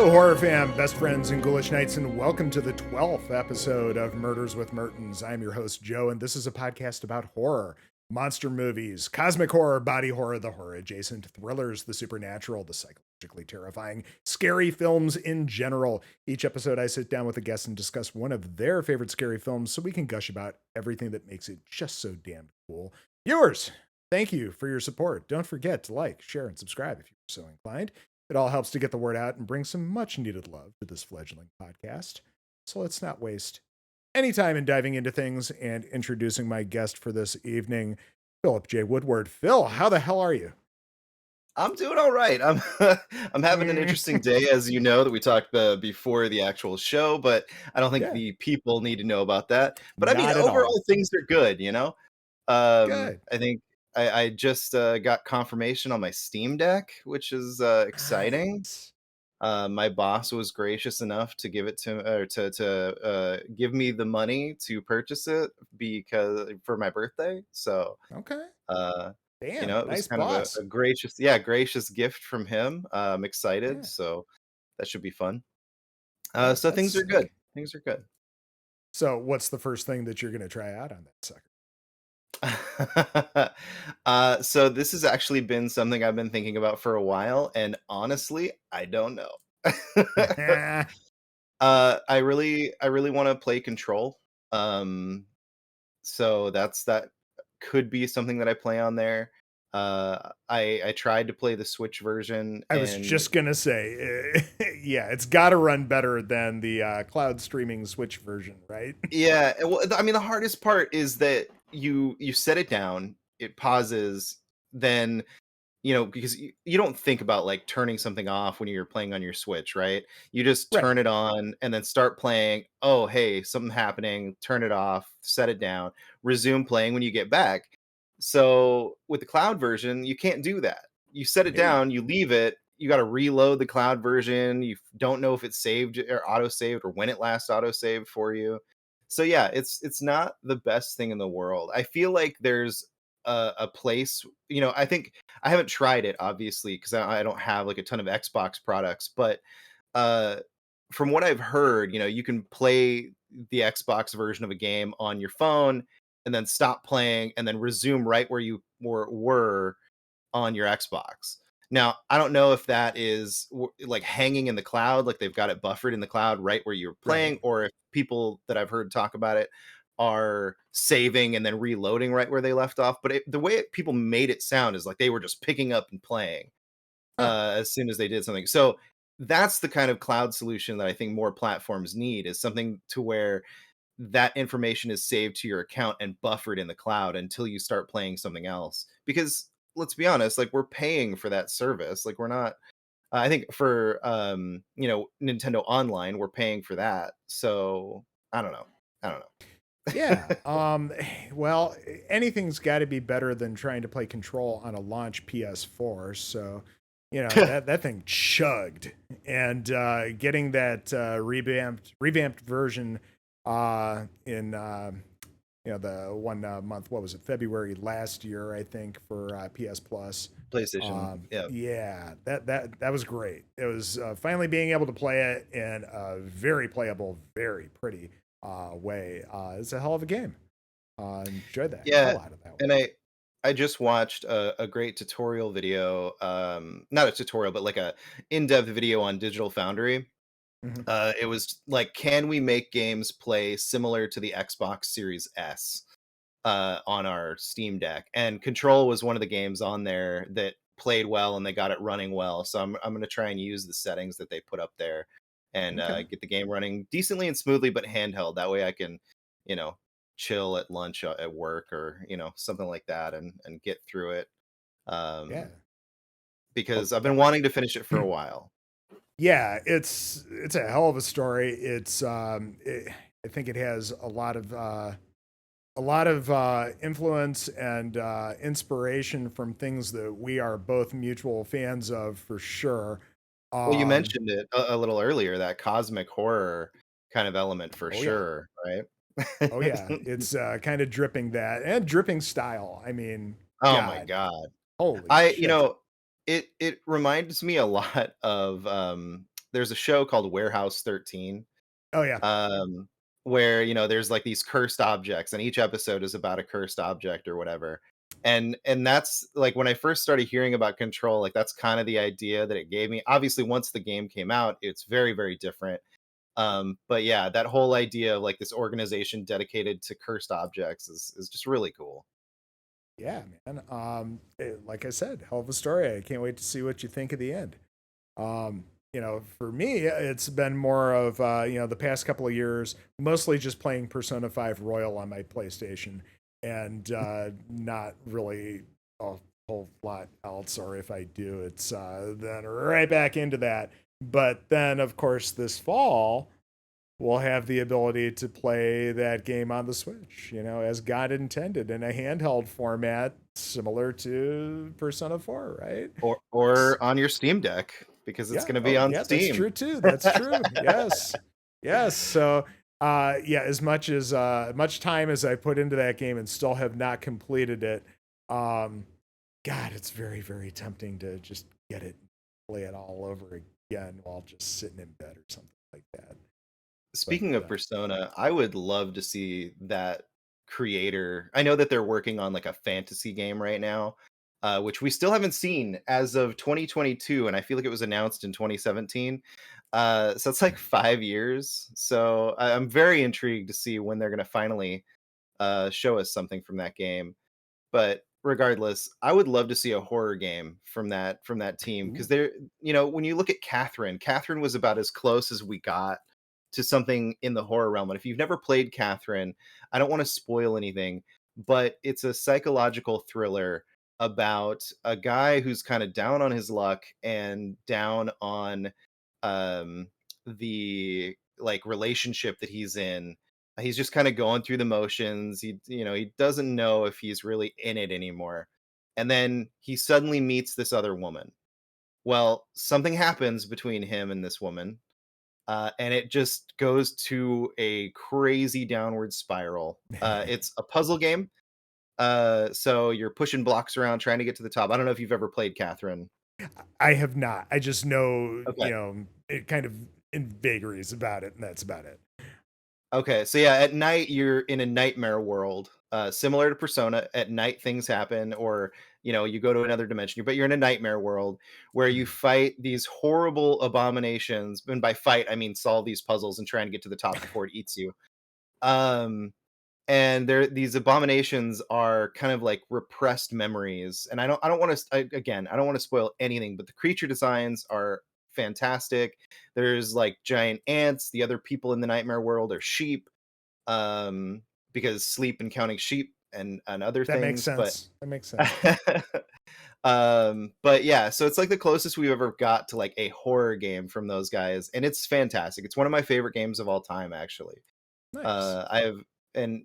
Hello, horror fam, best friends, and ghoulish knights, and welcome to the 12th episode of Murders with Mertens. I'm your host, Joe, and this is a podcast about horror, monster movies, cosmic horror, body horror, the horror adjacent, thrillers, the supernatural, the psychologically terrifying, scary films in general. Each episode, I sit down with a guest and discuss one of their favorite scary films so we can gush about everything that makes it just so damn cool. Viewers, thank you for your support. Don't forget to like, share, and subscribe if you're so inclined. It all helps to get the word out and bring some much needed love to this fledgling podcast. So let's not waste any time in diving into things and introducing my guest for this evening, Philip J. Woodward. Phil, how the hell are you? I'm doing all right. I'm I'm having an interesting day, as you know, that we talked before the actual show, but I don't think Yeah, the people need to know about that. But I mean, not at all. overall, things are good. Good. I think I just got confirmation on my Steam Deck, which is exciting. Nice. My boss was gracious enough to give it to or to give me the money to purchase it because for my birthday. So Okay. uh Damn. it was Nice kind of boss. a gracious gift from him. I'm excited, Yeah. so that should be fun. Yeah, So that's things are good. sick. Things are good. So, what's the first thing that you're going to try out on that sucker? So this has actually been something I've been thinking about for a while, and honestly, I don't know. I really want to play Control. Um, so that could be something that I play on there. I tried to play the Switch version, I was and just going to say, yeah, it's got to run better than the cloud streaming Switch version, right? yeah, well, I mean, the hardest part is that you set it down, it pauses, then because you don't think about like turning something off when you're playing on your Switch, right? You just Right. turn it on and then start playing. Oh, hey, something happening. Turn it off, set it down, resume playing when you get back. So with the cloud version, you can't do that. You set it No. down, you leave it. You got to reload the cloud version. You don't know if it's saved or auto saved or when it last auto saved for you. So yeah, it's not the best thing in the world. I feel like there's a place. I think I haven't tried it obviously because I don't have like a ton of Xbox products, but uh, from what I've heard, you can play the Xbox version of a game on your phone and then stop playing and then resume right where you were on your Xbox. Now, I don't know if that is like hanging in the cloud, like they've got it buffered in the cloud right where you're Right. playing, or if people that I've heard talk about it are saving and then reloading right where they left off. But the way people made it sound is like they were just picking up and playing Huh. as soon as they did something. So that's the kind of cloud solution that I think more platforms need is something to where that information is saved to your account and buffered in the cloud until you start playing something else. Because let's be honest, like we're paying for that service. Like we're not I think for Nintendo Online, we're paying for that. So I don't know. I don't Yeah. know. Well, anything's got to be better than trying to play Control on a launch PS4. So, that thing chugged, and getting that revamped version in the one month. What was it? February last year, I think, for PS Plus. PlayStation. Yeah. Yeah, that was great. It was finally being able to play it in a very playable, very pretty way. It's a hell of a game. Enjoyed the Yeah. hell out of that one. And I just watched a great tutorial video, not a tutorial, but like a in-depth video on Digital Foundry. Mhm. It was like, can we make games play similar to the Xbox Series S on our Steam Deck? And Control was one of the games on there that played well and they got it running well. So I'm gonna try and use the settings that they put up there and Okay. get the game running decently and smoothly, but handheld. That way I can, you know, chill at lunch at work or something like that and get through it. Yeah. Well, Because I've been wanting to finish it for a while. yeah, it's a hell of a story. I think it has a lot of influence and inspiration from things that we are both mutual fans of for sure. Well, you Um, mentioned it a little earlier, that cosmic horror kind of element for oh yeah, sure, right? oh yeah, it's kind of dripping that and dripping style. I mean, Oh my God, god. holy I shit! it reminds me a lot of there's a show called Warehouse 13, Oh yeah. um, where there's like these cursed objects, and each episode is about a cursed object or whatever. And that's like when I first started hearing about Control, like that's kind of the idea that it gave me. Obviously, once the game came out, it's very, very different. But yeah, that whole idea of like this organization dedicated to cursed objects is just really cool. Yeah, man. Like I said, hell of a story. I can't wait to see what you think of the end. For me, it's been more of the past couple of years, mostly just playing Persona 5 Royal on my PlayStation, and not really a whole lot else. Or if I do, it's then right back into that. But then, of course, this fall we'll have the ability to play that game on the Switch, as God intended in a handheld format similar to Persona 4, right? Or on your Steam Deck, because it's Yeah. going to be Oh, on yeah, that's Steam. true too. That's true. Yes. Yes. So, yeah, much time as I put into that game and still have not completed it, God, it's very, very tempting to just get it, play it all over again while just sitting in bed or something like that. But Speaking of Persona, I would love to see that creator. I know that they're working on like a fantasy game right now, which we still haven't seen as of 2022, and I feel like it was announced in 2017. So it's like 5 years. So I'm very intrigued to see when they're going to finally show us something from that game. But regardless, I would love to see a horror game from that team, ooh, because when you look at Catherine was about as close as we got to something in the horror realm. And if you've never played Catherine, I don't want to spoil anything, but it's a psychological thriller about a guy who's kind of down on his luck and down on um the like relationship that he's in. He's just kind of going through the motions. He doesn't know if he's really in it anymore. And then he suddenly meets this other woman. Well, something happens between him and this woman, and it just goes to a crazy downward spiral. It's a puzzle game, so you're pushing blocks around trying to get to the top. I don't know if you've ever played Catherine. I have not. I just know, Okay. it kind of in vagaries about it, and that's about it. Okay, so yeah, at night you're in a nightmare world, similar to Persona. At night things happen, or you go to another dimension, but you're in a nightmare world where you Mm. fight these horrible abominations. And by fight, I mean solve these puzzles and trying to get to the top before it eats you. Um, and these abominations are kind of like repressed memories. And I don't want to, again, I don't want to spoil anything, but the creature designs are fantastic. There's like giant ants. The other people in the nightmare world are sheep, um because sleep and counting sheep and other That makes things. But sense. That makes sense. but yeah, so it's like the closest we've ever got to like a horror game from those guys, and it's fantastic. It's one of my favorite games of all time, actually. Nice. I have, and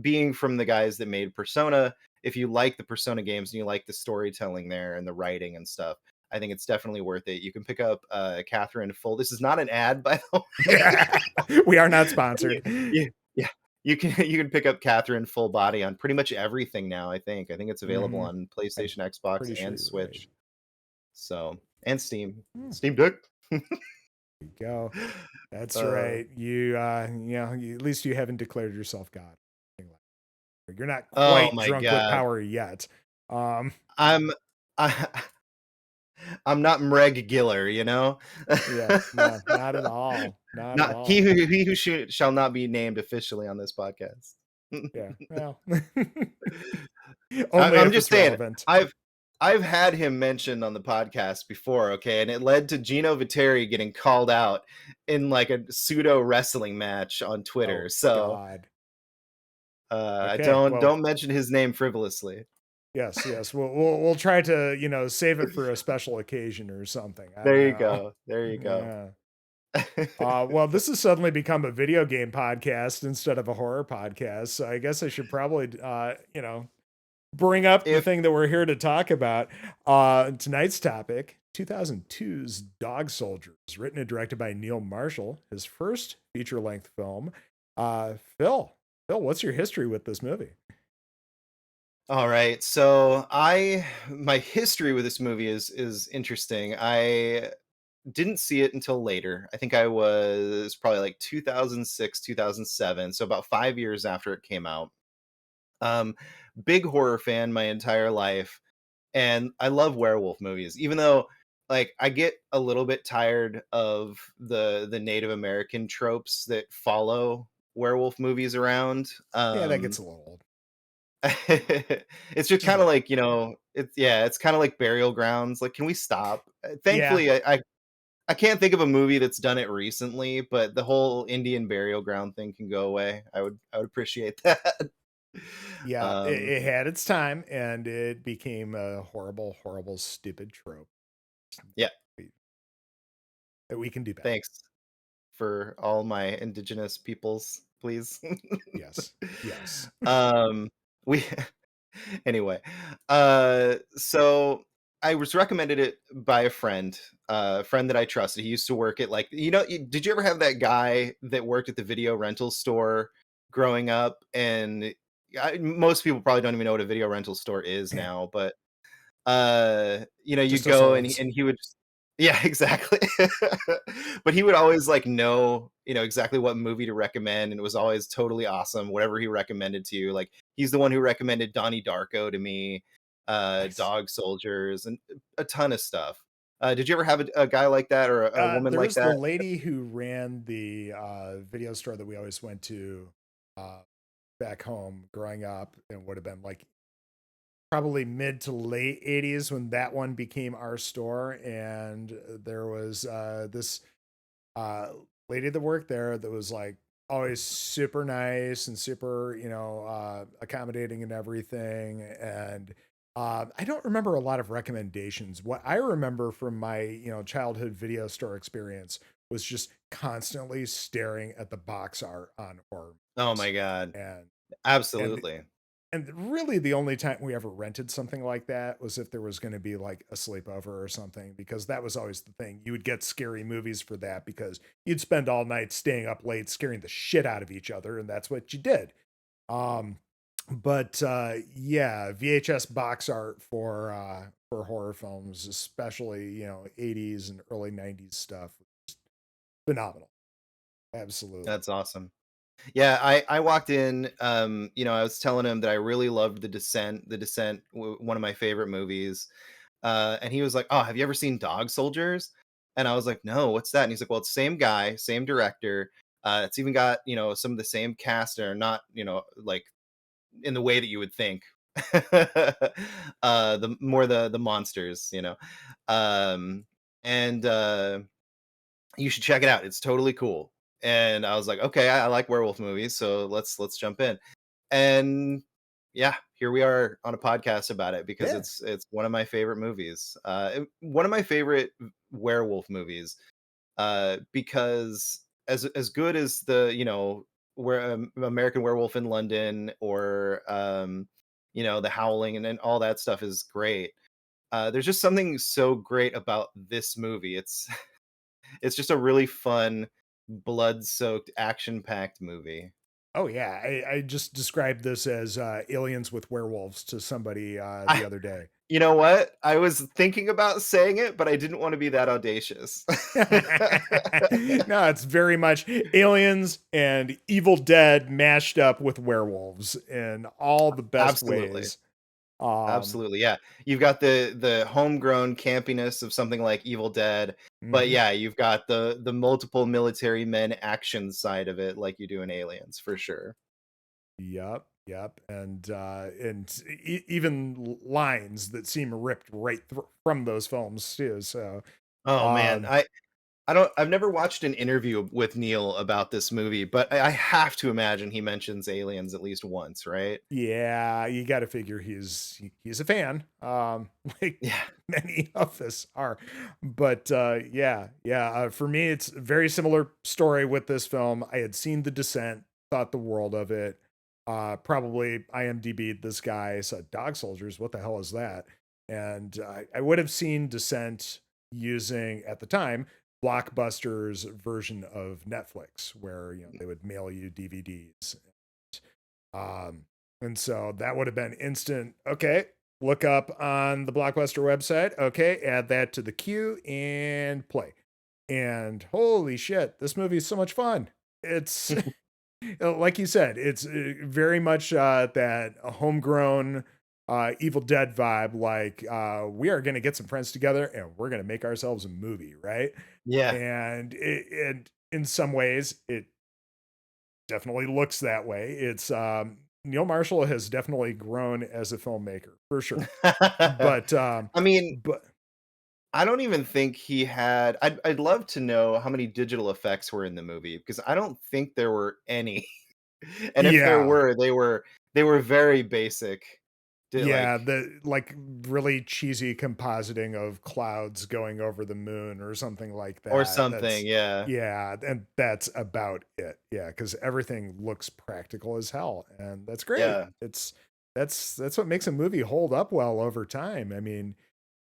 being from the guys that made Persona, if you like the Persona games and you like the storytelling there and the writing and stuff, I think it's definitely worth it. You can pick up Catherine full. This is not an ad, by the way. We are not sponsored. Yeah, yeah. You can pick up Catherine full body on pretty much everything now. I think it's available Hmm. on I'm PlayStation, Xbox, pretty sure and you're right. Switch. So, and Steam, Hmm, Steam Deck. there you go. That's uh, right. At least you haven't declared yourself God. You're not oh quite my drunk with God, power yet. Um, I'm I, I'm not Mreg Giller, yeah, no, not at all. Not at Not he all. who he who shall not be named officially on this podcast. Yeah. Well, I, only I'm if just it's saying, relevant. I've had him mentioned on the podcast before, okay, and it led to Gino Viteri getting called out in like a pseudo wrestling match on Twitter. Oh So God. I Okay. Well, don't mention his name frivolously. yes, yes. We'll try to save it for a special occasion or something. I don't There you know. go. There you go. Yeah. Well, this has suddenly become a video game podcast instead of a horror podcast. So I guess I should probably, bring up the If thing that we're here to talk about. Tonight's topic: 2002's Dog Soldiers, written and directed by Neil Marshall, his first feature-length film. Phil, what's your history with this movie? All right, so I my history with this movie is interesting. I didn't see it until later. I think I was probably like 2006, 2007, so about 5 years after it came out. Um, Big horror fan my entire life, and I love werewolf movies, even though like I get a little bit tired of the Native American tropes that follow werewolf movies around. Yeah, that gets a little old. It's just Just a kind of little. like, it's kind of like Burial Grounds. Like, can we stop? Yeah, Thankfully, I can't think of a movie that's done it recently, but the whole Indian burial ground thing can go away. I would appreciate that. yeah. Um, It had its time, and it became a horrible, horrible, stupid trope yeah, we- that we can do better. thanks for all my indigenous peoples, please. Yes, yes. um, we anyway, so I was recommended it by a friend that I trusted. He used to work at like, did you ever have that guy that worked at the video rental store growing up? And most people probably don't even know what a video rental store is now, but you'd Just us go olds. and he would yeah, exactly. But he would always like know, exactly what movie to recommend, and it was always totally awesome whatever he recommended to you. Like, he's the one who recommended Donnie Darko to me, Nice. Dog Soldiers, and a ton of stuff. Did you ever have a guy like that, or a woman There like was the that? lady who ran the video store that we always went to uh, back home growing up, and would have been like probably mid to late 80s when that one became our store. And there was this uh, lady that worked there that was like always super nice and super, accommodating and everything. And I don't remember a lot of recommendations. What I remember from my, childhood video store experience was just constantly staring at the box art on horror Oh movies. my god, and and absolutely. really the only time we ever rented something like that was if there was going to be like a sleepover or something, because that was always the thing. You would get scary movies for that because you'd spend all night staying up late scaring the shit out of each other, and that's what you did. um but yeah, VHS box art for horror films, especially 80s and early 90s stuff, phenomenal. Absolutely. That's awesome. Yeah, I walked in, I was telling him that I really loved The Descent. The Descent, one of my favorite movies. And he was like, "Oh, have you ever seen Dog Soldiers?" And I was like, "No, what's that?" And he's like, "Well, it's same guy, same director. It's even got, some of the same cast, or not, like in the way that you would think. The more the monsters, Um, and you should check it out. It's totally cool." And I was like, "Okay, I like werewolf movies, so let's jump in." And yeah, here we are on a podcast about it because Yeah. it's one of my favorite movies. One of my favorite werewolf movies, because as good as the, where American Werewolf in London, or The Howling, and all that stuff is great. There's just something so great about this movie. It's just a really fun, blood-soaked, action-packed movie. Oh yeah, I just described this as aliens with werewolves to somebody the I other day. You know what? I was thinking about saying it, but I didn't wanna be that audacious. No, it's very much aliens and Evil Dead mashed up with werewolves in all the best Absolutely. ways. Um, Absolutely, yeah. You've got the homegrown campiness of something like Evil Dead, but mhm. yeah, you've got the multiple military men action side of it like you do in Aliens, for sure. Yep, yep, and even lines that seem ripped right from those films too. So, Oh, man. um, I've never watched an interview with Neil about this movie, but I have to imagine he mentions Aliens at least once, right? yeah, you got to figure he's a fan, like Yeah. many of us are. But yeah, yeah. For me, it's a very similar story with this film. I had seen The Descent, thought the world of it. Probably IMDb'd this guy, said Dog Soldiers. What the hell is that? And I would have seen Descent using at the time Blockbuster's version of Netflix, where they would mail you DVDs. Um, and so that would have been instant. Okay, look up on the Blockbuster website. Okay, add that to the queue and play. And holy shit, this movie is so much fun. It's like you said, it's very much that homegrown Evil Dead vibe. Like we are going to get some friends together and we're going to make ourselves a movie, right? Yeah. And in some ways, it definitely looks that way. It's Neil Marshall has definitely grown as a filmmaker for sure. But I mean, but I don't even think he had. I'd love to know how many digital effects were in the movie because I don't think there were any. And if there yeah, were, they were very basic. yeah, Like the like really cheesy compositing of clouds going over the moon or something like or that. something. Yeah. Yeah, and that's about it. Yeah, because everything looks practical as hell, and that's great. Yeah. That's what makes a movie hold up well over time. I mean,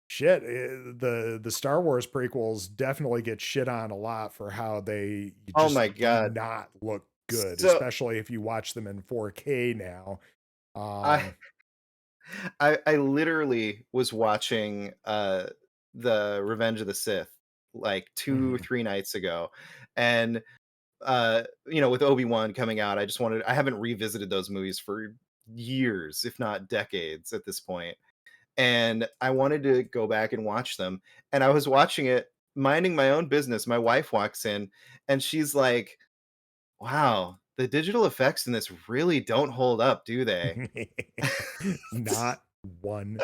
shit, the Star Wars prequels definitely get shit on a lot for how they Oh just my do god. not look good, So especially if you watch them in 4K now. I Um, I literally was watching the Revenge of the Sith like two, mhm. 3 nights ago. And with Obi-Wan coming out, I haven't revisited those movies for years, if not decades at this point. And I wanted to go back and watch them. And I was watching it, minding my own business. My wife walks in and she's like, "Wow, the digital effects in this really don't hold up, do they?" Not one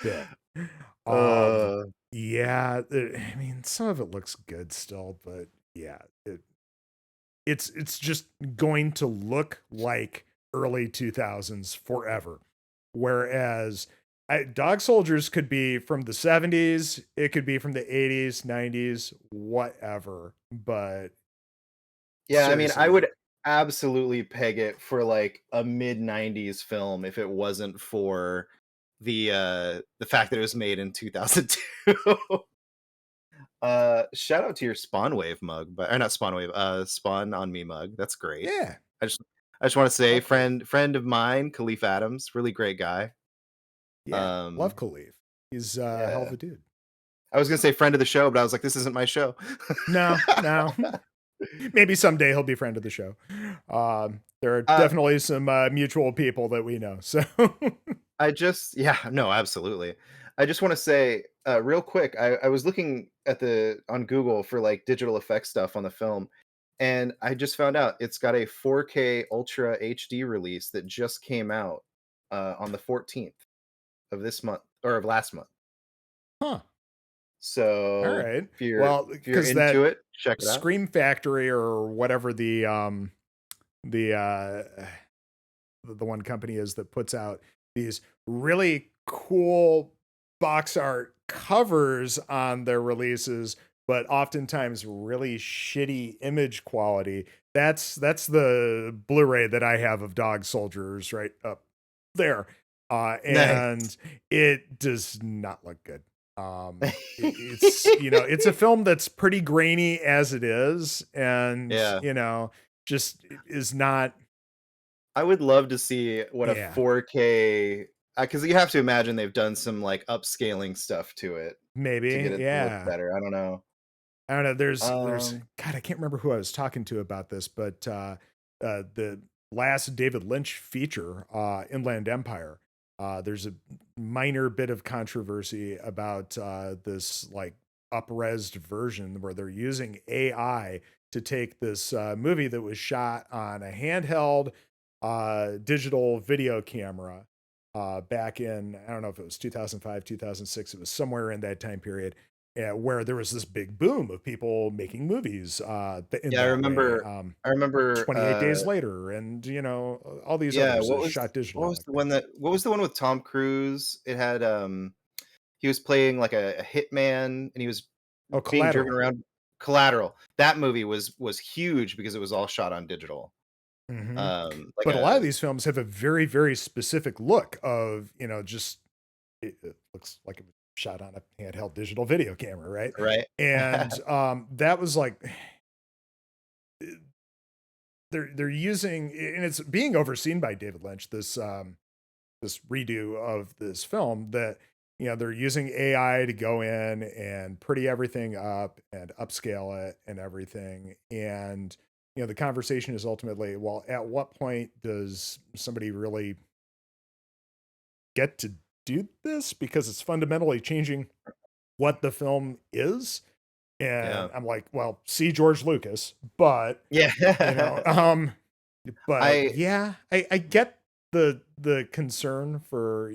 bit. Um, uh, yeah, I mean, some of it looks good still, but yeah, it's just going to look like early 2000s forever. Whereas Dog Soldiers could be from the 70s, it could be from the 80s, 90s, whatever. But yeah, I mean, I seriously, would absolutely peg it for like a mid 90s film if it wasn't for the fact that it was made in 2002. Shout out to your Spawn Wave mug, but or not Spawn Wave, Spawn on Me mug. That's great. yeah, I just I just want to say, love Khalif. friend of mine, Khalif Adams, really great guy. Yeah, love Um, Khalif. He's a hell of yeah. a dude. I was gonna say friend of the show, but I was like, this isn't my show. No, no. Maybe someday he'll be friend of the show. There are uh, definitely some mutual people that we know. So yeah, no, absolutely. I just want to say, real quick, I was looking at the on Google for like digital effects stuff on the film, and I just found out it's got a 4K Ultra HD release that just came out on the 14th of this month or of last month. huh. All So right. if you're Well, if you're because into that it, check it out. Scream Factory or whatever the the one company is that puts out these really cool box art covers on their releases, but oftentimes really shitty image quality. That's the Blu-ray that I have of Dog Soldiers right up there. Nice. And it does not look good. It's it's a film that's pretty grainy as it is, and Yeah. just is not. I would love to see what a Yeah, 4K, because you have to imagine they've done some like upscaling stuff to it to get maybe. it to look Yeah. better. I don't know. I don't know. There's Um, God, I can't remember who I was talking to about this, but the last David Lynch feature, Inland Empire. There's a minor bit of controversy about this like upresed version where they're using AI to take this movie that was shot on a handheld digital video camera back in, I don't know if it was 2005, 2006. It was somewhere in that time period where there was this big boom of people making movies in yeah, that way. I remember 28 Days Later, and all these yeah, others shot digitally like that. what was the one with Tom Cruise? It had he was playing like a hitman and he was Oh, being driven Collateral. around. Collateral. That movie was huge because it was all shot on digital. Hmm. Like But a lot of a these films have a very, very specific look of, just it looks like it was shot on a handheld digital video camera, right? right. And that was like they're using, and it's being overseen by David Lynch, this redo of this film that they're using AI to go in and pretty everything up and upscale it and everything. And, the conversation is ultimately, well, at what point does somebody really get to do this? Because it's fundamentally changing what the film is. Yeah. And I'm like, well, see George Lucas, but you know, Yeah. um, but I yeah, I get the concern for,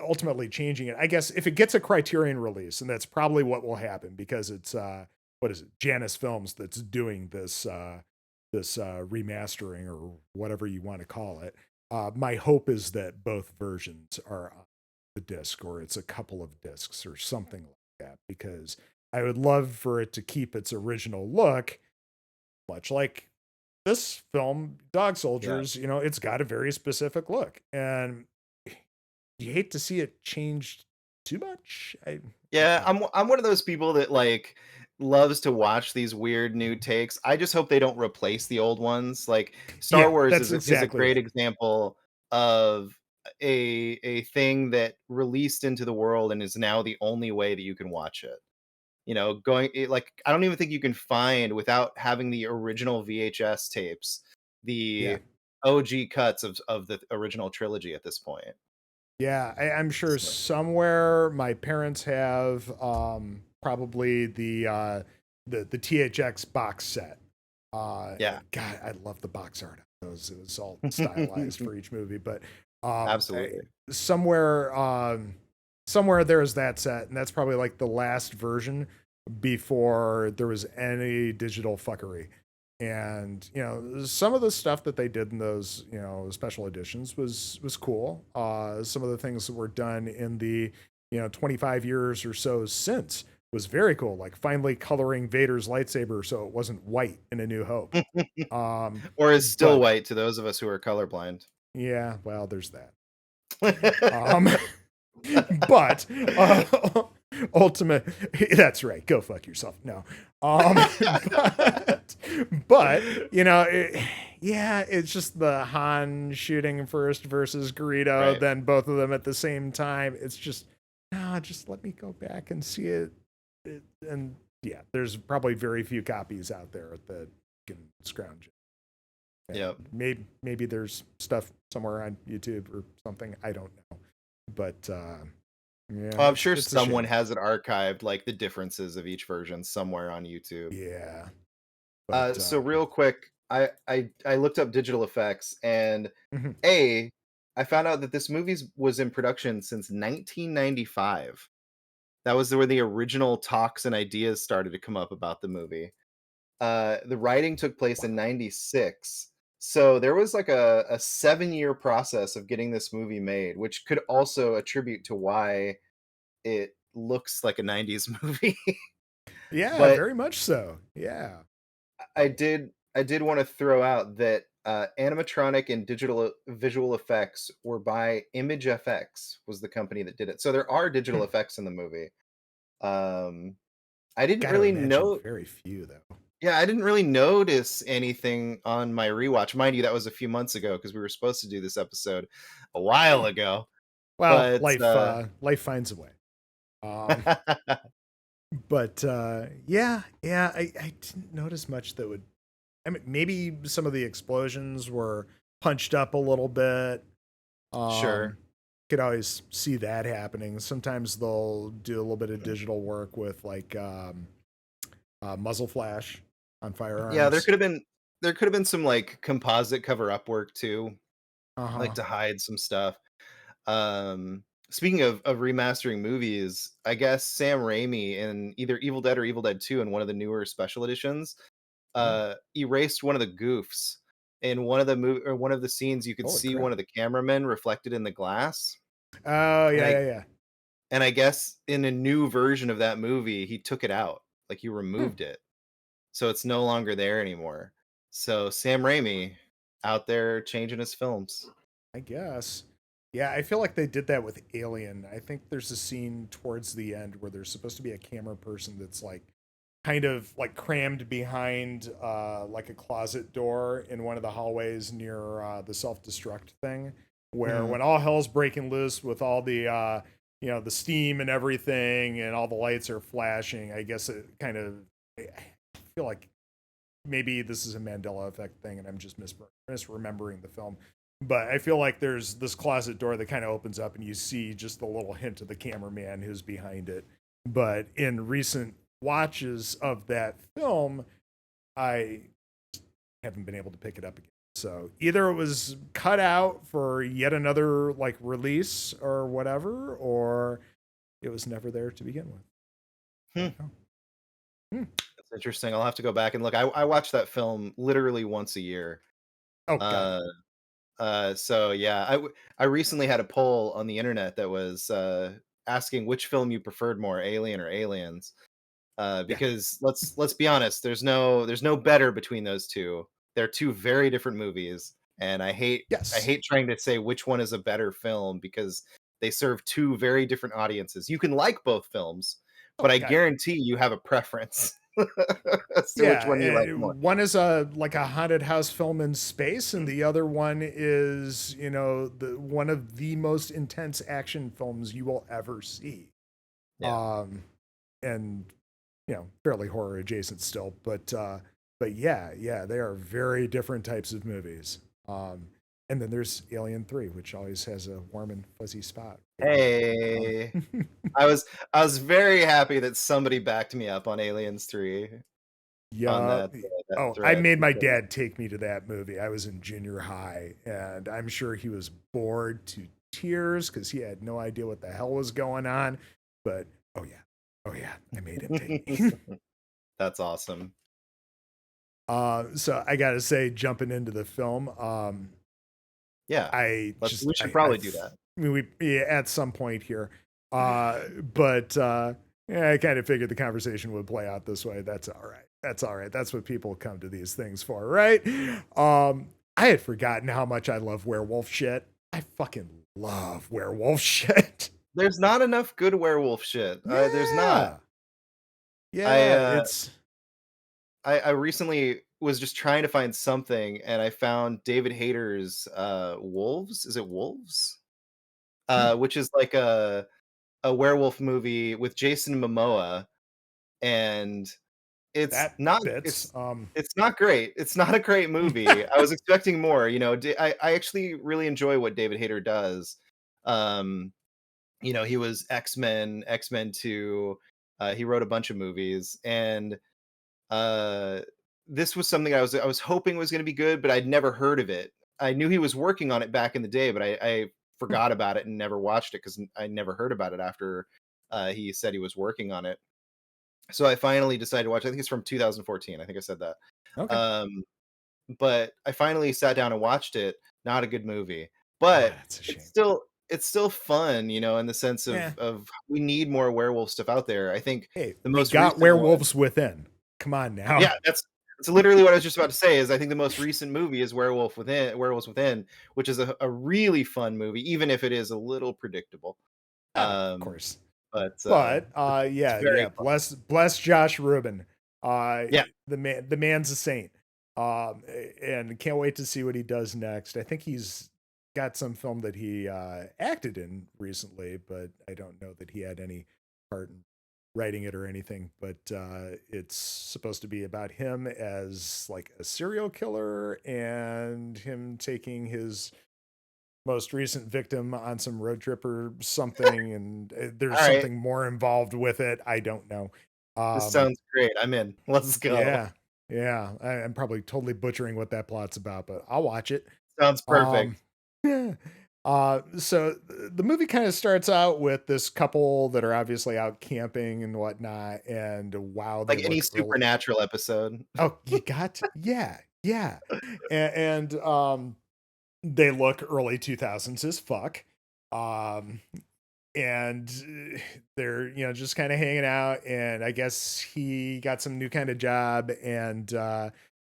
ultimately changing it. I guess if it gets a Criterion release, and that's probably what will happen because it's what is it, Janus Films that's doing this remastering or whatever you want to call it. My hope is that both versions are on the disc, or it's a couple of discs or something like that, because I would love for it to keep its original look, much like this film, Dog yeah. Soldiers. It's got a very specific look, and you hate to see it changed too much. I Yeah, don't know. I'm one of those people that like loves to watch these weird new takes. I just hope they don't replace the old ones. Like Star Yeah, Wars that's is a exactly great right. example of a thing that released into the world and is now the only way that you can watch it. Like I don't even think you can find without having the original VHS tapes, Yeah. the OG cuts of the original trilogy at this point. Yeah, I'm sure So, somewhere my parents have probably the THX box set. yeah, God, I love the box art of those. It was all stylized for each movie, but absolutely. somewhere somewhere there's that set, and that's probably like the last version before there was any digital fuckery. And some of the stuff that they did in those special editions was cool. Some of the things that were done in the 25 years or so since was very cool, like finally coloring Vader's lightsaber so it wasn't white in A New Hope. um Or is still but white to those of us who are colorblind. yeah, well, there's that. um but ultimate, that's right, go fuck yourself. No. um but yeah, it's just the Han shooting first versus Greedo, Right. then both of them at the same time. It's just, no, just let me go back and see it. And yeah, there's probably very few copies out there that can scrounge it. And Yep. maybe there's stuff somewhere on YouTube or something, I don't know. But yeah, I'm it's sure it's a someone shame. has it archived, like, the differences of each version somewhere on YouTube. Yeah, but So real quick, I looked up digital effects, and mhm. A, I found out that this movie was in production since 1995. That was where the original talks and ideas started to come up about the movie. The writing took place in Wow. '96. So there was like a 7-year process of getting this movie made, which could also attribute to why it looks like a '90s movie. Yeah, But very much so. Yeah. I did want to throw out that animatronic and digital visual effects were by Image FX was the company that did it. So there are digital Hmm. effects in the movie. Um, I didn't Got to really imagine know. very few though. Yeah, I didn't really notice anything on my rewatch. Mind you, that was a few months ago because we were supposed to do this episode a while ago. Well, But life finds a way. Um, but yeah, I didn't notice much that would. I mean, maybe some of the explosions were punched up a little bit. sure. Um, could always see that happening. Sometimes they'll do a little bit of digital work with like muzzle flash on Yeah, firearms. there could have been some like composite cover up work too, Uh like huh. to hide some stuff. Speaking of remastering movies, I guess Sam Raimi in either Evil Dead or Evil Dead 2 in one of the newer special editions, erased one of the goofs. In one of the scenes, you could Holy see one crap! of the cameramen reflected in the glass. Oh And yeah, I yeah, yeah. and I guess in a new version of that movie, he took it out. Like he Hmm, removed it. So it's no longer there anymore. So Sam Raimi out there changing his films. I guess. Yeah, I feel like they did that with Alien. I think there's a scene towards the end where there's supposed to be a camera person that's like kind of like crammed behind like a closet door in one of the hallways near the self-destruct thing. where Mhm. when all hell's breaking loose with all the the steam and everything and all the lights are flashing, I guess it kind of, I feel like maybe this is a Mandela effect thing and I'm just misremembering the film. But I feel like there's this closet door that kind of opens up and you see just a little hint of the cameraman who's behind it. But in recent watches of that film, I haven't been able to pick it up again. So either it was cut out for yet another like release or whatever, or it was never there to begin with. I Hmm. don't know. Hmm. That's interesting. I'll have to go back and look. I watch that film literally once a year. Oh, got it. Uh, so yeah, I recently had a poll on the internet that was asking which film you preferred more, Alien or Aliens. Yeah. Because let's be honest, there's no better between those two. They're two very different movies, and I Yes. hate trying to say which one is a better film because they serve two very different audiences. You can like both films, Oh, but I got it. guarantee you have a preference as to which Yeah, one you like more. one is a like a haunted house film in space, and the other one is the one of the most intense action films you will ever see. Yeah. Um, and fairly horror adjacent still, but yeah, they are very different types of movies. And then there's Alien 3, which always has a warm and fuzzy spot for me. Hey, Um, I was very happy that somebody backed me up on Aliens 3 on yeah. that Oh, I thread made my because dad take me to that movie. I was in junior high, and I'm sure he was bored to tears because he had no idea what the hell was going on. But oh yeah, I made him take me. that's awesome. So I gotta say, jumping into the film, Yeah, I let's just we should probably do that. I mean, we yeah, at some point here, but yeah, I kind of figured the conversation would play out this way. That's all right. That's all right. That's what people come to these things for, right? I had forgotten how much I love werewolf shit. I fucking love werewolf shit. There's not enough good werewolf shit. There's not. Yeah, I yeah. uh It's I recently was just trying to find something and I found David Hayter's Wolves. Is it Wolves? hmm, Which is like a werewolf movie with Jason Momoa, and it's that not fits. it's not great. It's not a great movie. I was expecting more, I actually really enjoy what David Hayter does. Um, he was X-Men, X-Men 2. He wrote a bunch of movies, and uh this was something I was hoping was going to be good, but I'd never heard of it. I knew he was working on it back in the day, but I forgot about it and never watched it because I never heard about it after he said he was working on it. So I finally decided to watch. I think it's from 2014. I think I said that. Okay. Um, but I finally sat down and watched it. Not a good movie, Ah, but that's a it's shame. still it's still fun, in the sense Yeah. of we need more werewolf stuff out there. I think Hey, the we most got recent one, werewolves within. Come on now. yeah, that's literally what I was just about to say. Is I think the most recent movie is Werewolves Within, which is a really fun movie, even if it is a little predictable. Of Um, course. but But it's very yeah. fun. Bless Josh Rubin. Yeah, The man's a saint. And can't wait to see what he does next. I think he's got some film that he acted in recently, but I don't know that he had any part in writing it or anything. But it's supposed to be about him as like a serial killer and him taking his most recent victim on some road trip or something, and there's all right. something more involved with it. I don't know. This Um, sounds great. I'm in. Let's go. yeah, yeah. I'm probably totally butchering what that plot's about, but I'll watch it. Sounds Um, perfect. yeah. So the movie kind of starts out with this couple that are obviously out camping and whatnot, and wow, they Like any look early. supernatural episode. Oh, you got yeah, and they look early 2000s as fuck. Um, and they're just kind of hanging out, and I guess he got some new kind of job, and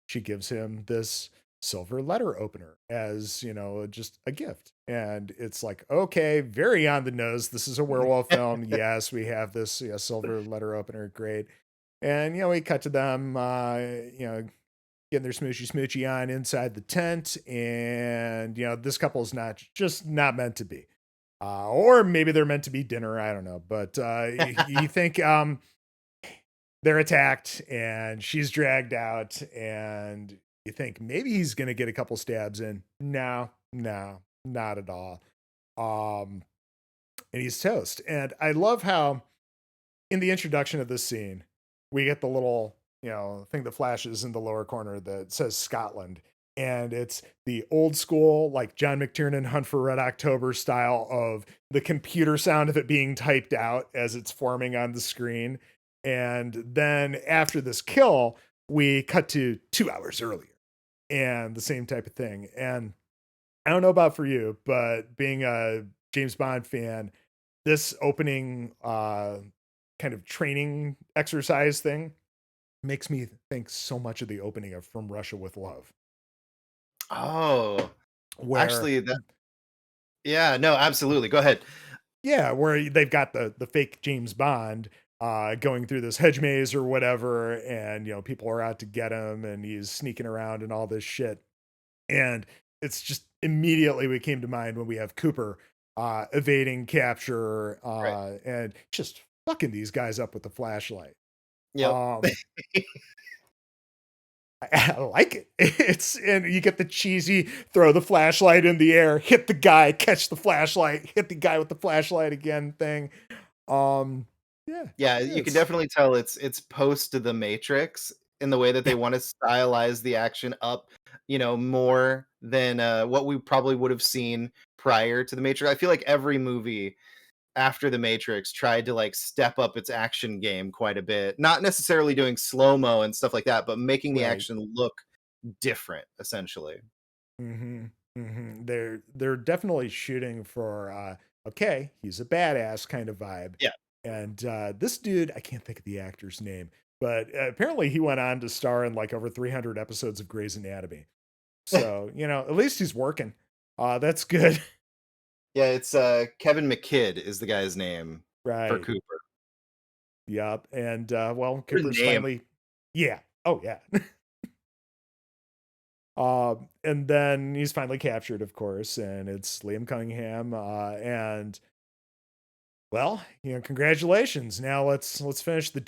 she gives him this silver letter opener as just a gift, and it's like, okay, very on the nose, this is a werewolf film, yes, we have this, silver letter opener, great. And we cut to them getting their smoochy smoochy on inside the tent, and this couple is not meant to be. Or maybe they're meant to be dinner. I don't know, but you think they're attacked and she's dragged out, and you think maybe he's gonna get a couple stabs in. No, no, not at all. Um, and he's toast. And I love how in the introduction of this scene, we get the little, thing that flashes in the lower corner that says Scotland. And it's the old school, like John McTiernan Hunt for Red October style of the computer sound of it being typed out as it's forming on the screen. And then after this kill, we cut to 2 hours earlier and the same type of thing. And I don't know about for you, but being a James Bond fan, this opening kind of training exercise thing makes me think so much of the opening of From Russia with Love, Oh, where actually, yeah, no, absolutely. Go ahead. where they've got the fake James Bond going through this hedge maze or whatever, and people are out to get him, and he's sneaking around and all this shit. And it's just immediately what came to mind when we have Cooper evading capture Right. and just fucking these guys up with the flashlight. Yep. Um, I like it. And you get the cheesy throw the flashlight in the air, hit the guy, catch the flashlight, hit the guy with the flashlight again thing. Um, yeah, Yeah, yeah, you can it's definitely tell it's post to The Matrix in the way that they yeah, wanna stylize the action up, more than, what we probably would have seen prior to The Matrix. I feel like every movie after The Matrix tried to, like, step up its action game quite a bit. Not necessarily doing slow-mo and stuff like that, but making the right. action look different, essentially. Mm-hmm. Mm-hmm. They're definitely shooting for okay, he's a badass kind of vibe. Yeah. And this dude, I can't think of the actor's name, but apparently he went on to star in like over 300 episodes of Grey's Anatomy. So, at least he's working. That's good. Yeah, it's, Kevin McKidd is the guy's name for Right. Cooper. Yep. And well, What a Cooper's name. finally yeah. Oh yeah. And then he's finally captured, of course, and it's Liam Cunningham. And well, congratulations. Now let's finish the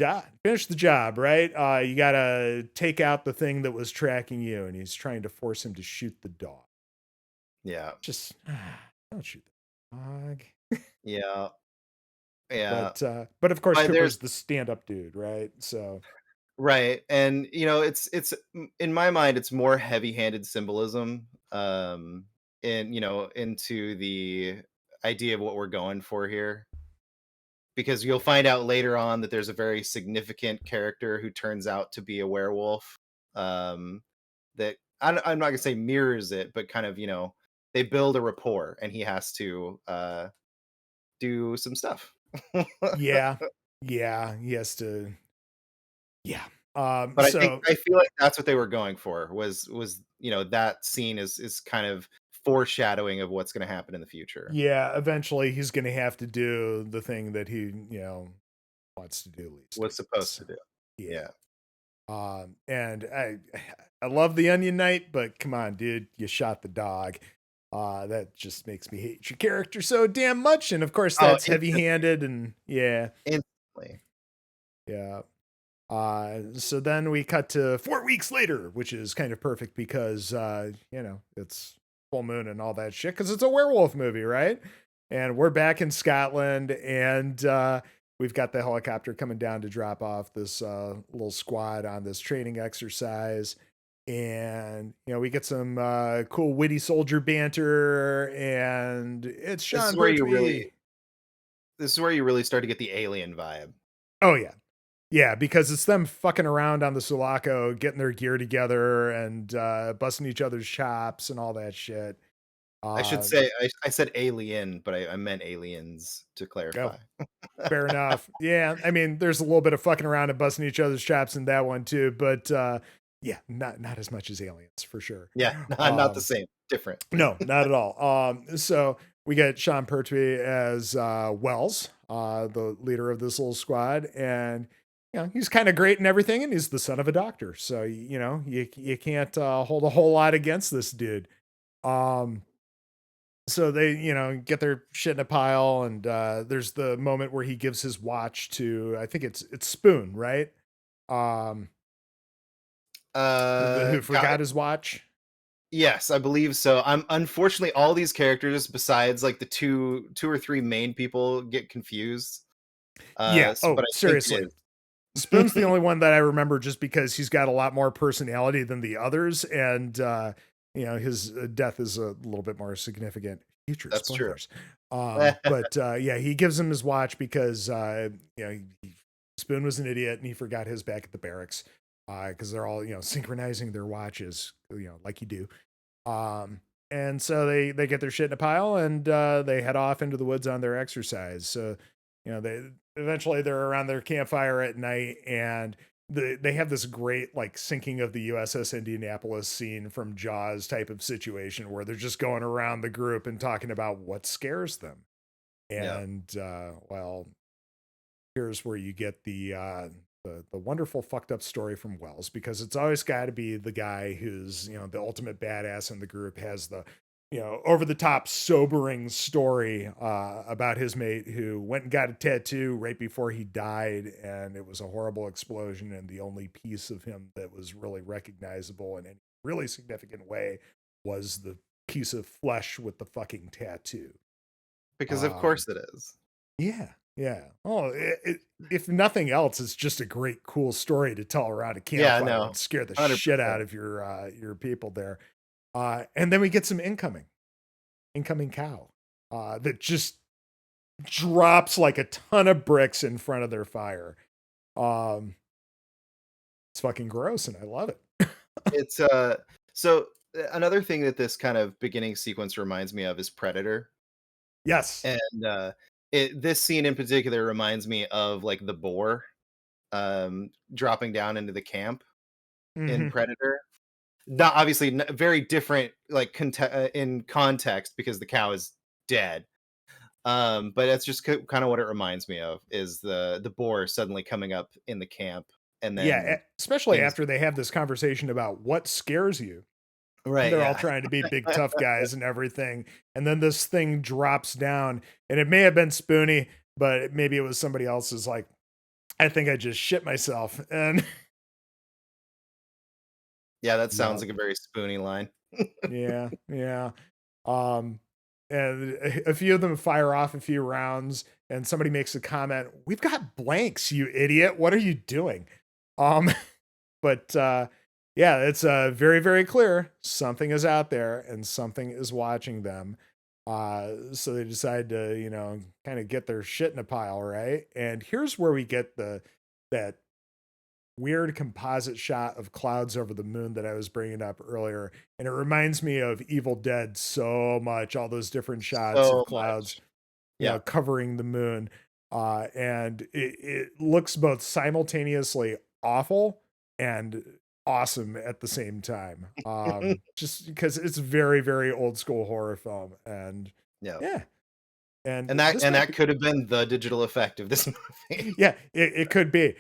job, right? You gotta take out the thing that was tracking you, and he's trying to force him to shoot the dog. Yeah. Just don't shoot the dog. Yeah. Yeah. But of course But there's Cooper's the stand-up dude, right? So right, and, in my mind, it's more heavy-handed symbolism, into the idea of what we're going for here, because you'll find out later on that there's a very significant character who turns out to be a werewolf, um, that I'm not gonna say mirrors it, but kind of, they build a rapport, and he has to, do some stuff. yeah. Yeah, he has to yeah. But So I feel like that's what they were going for, that scene is kind of foreshadowing of what's gonna happen in the future. yeah, eventually he's gonna have to do the thing that he, wants to do least, I Was supposed guess. to do. Yeah. Yeah. And I love the Onion Knight, but come on, dude, you shot the dog. That just makes me hate your character so damn much. And of course, Oh, that's heavy handed. And yeah, instantly. yeah. So then we cut to 4 weeks later, which is kind of perfect because, it's full moon and all that shit because it's a werewolf movie, right? And we're back in Scotland, and we've got the helicopter coming down to drop off this little squad on this training exercise. And, we get some cool, witty soldier banter, and it's This Sean is where you Pertwee. really this is where you really start to get the alien vibe. Oh, yeah. Yeah, because it's them fucking around on the Sulaco, getting their gear together and busting each other's chops and all that shit. I should Uh, say I said alien, but I meant aliens to oh, clarify. fair enough. Yeah, I mean, there's a little bit of fucking around and busting each other's chops in that one too, but yeah, not as much as aliens for sure. Yeah, not the Um, same, different. no, not at all. So we get Sean Pertwee as Wells, the leader of this little squad, and you know, he's kind of great and everything, and he's the son of a doctor. So, you know, you can't hold a whole lot against this dude. Um, so they, you know, get their shit in a pile, and there's the moment where he gives his watch to, I think it's Spoon, right? Um, who God, forgot his watch. yes, I believe so. I'm unfortunately all these characters besides like the two or three main people get confused. Yeah. But Oh, I think seriously. it is. Spoon's the only one that I remember just because he's got a lot more personality than the others, and you know his death is a little bit more significant. Future That's true. spoilers, but yeah, he gives him his watch because you know Spoon was an idiot and he forgot his back at the barracks because they're all, you know, synchronizing their watches, you know, like you do. And so they get their shit in a pile and they head off into the woods on their exercise. So, you know, they eventually they're around their campfire at night and they have this great like sinking of the USS Indianapolis scene from Jaws type of situation where they're just going around the group and talking about what scares them. Yeah. And well, here's where you get the wonderful fucked up story from Wells, because it's always got to be the guy who's, you know, the ultimate badass in the group, has the, you know, over the top sobering story about his mate who went and got a tattoo right before he died, and it was a horrible explosion, and the only piece of him that was really recognizable in any really significant way was the piece of flesh with the fucking tattoo. Because of um course it is. yeah, yeah. Oh, if nothing else, it's just a great, cool story to tell around a Yeah, campfire and no. scare the shit 100%. out of your people there. And then we get some incoming cow that just drops like a ton of bricks in front of their fire. Um, it's fucking gross, and I love it. It's so another thing that this kind of beginning sequence reminds me of is Predator. Yes. And this scene in particular reminds me of like the boar dropping down into the camp in Hmm. Predator. Not obviously very different like in context because the cow is dead. But that's just kind of what it reminds me of is the boar suddenly coming up in the camp and Yeah, then especially things after they have this conversation about what scares you. right, They're all yeah. trying to be big tough guys and everything, and then this thing drops down, and it may have been Spoonie, but maybe it was somebody else's. Like, I think I just shit myself, and Yeah, that sounds yeah, like a very spoony line. yeah, yeah. Um, and a few of them fire off a few rounds, and somebody makes a comment, "We've got blanks, you idiot! What are you doing?" Um, but yeah, it's very very clear something is out there and something is watching them. So they decide to, you know, kind of get their shit in a pile, right? And here's where we get the that weird composite shot of clouds over the moon that I was bringing up earlier, and it reminds me of Evil Dead so much. All those different shots of So clouds, much. you Yeah. know, covering the moon, and it looks both simultaneously awful and awesome at the same time. Just because it's very, very old school horror film, and Yeah. yeah, and And this might that be, could have been the digital effect of this movie. yeah, it could be.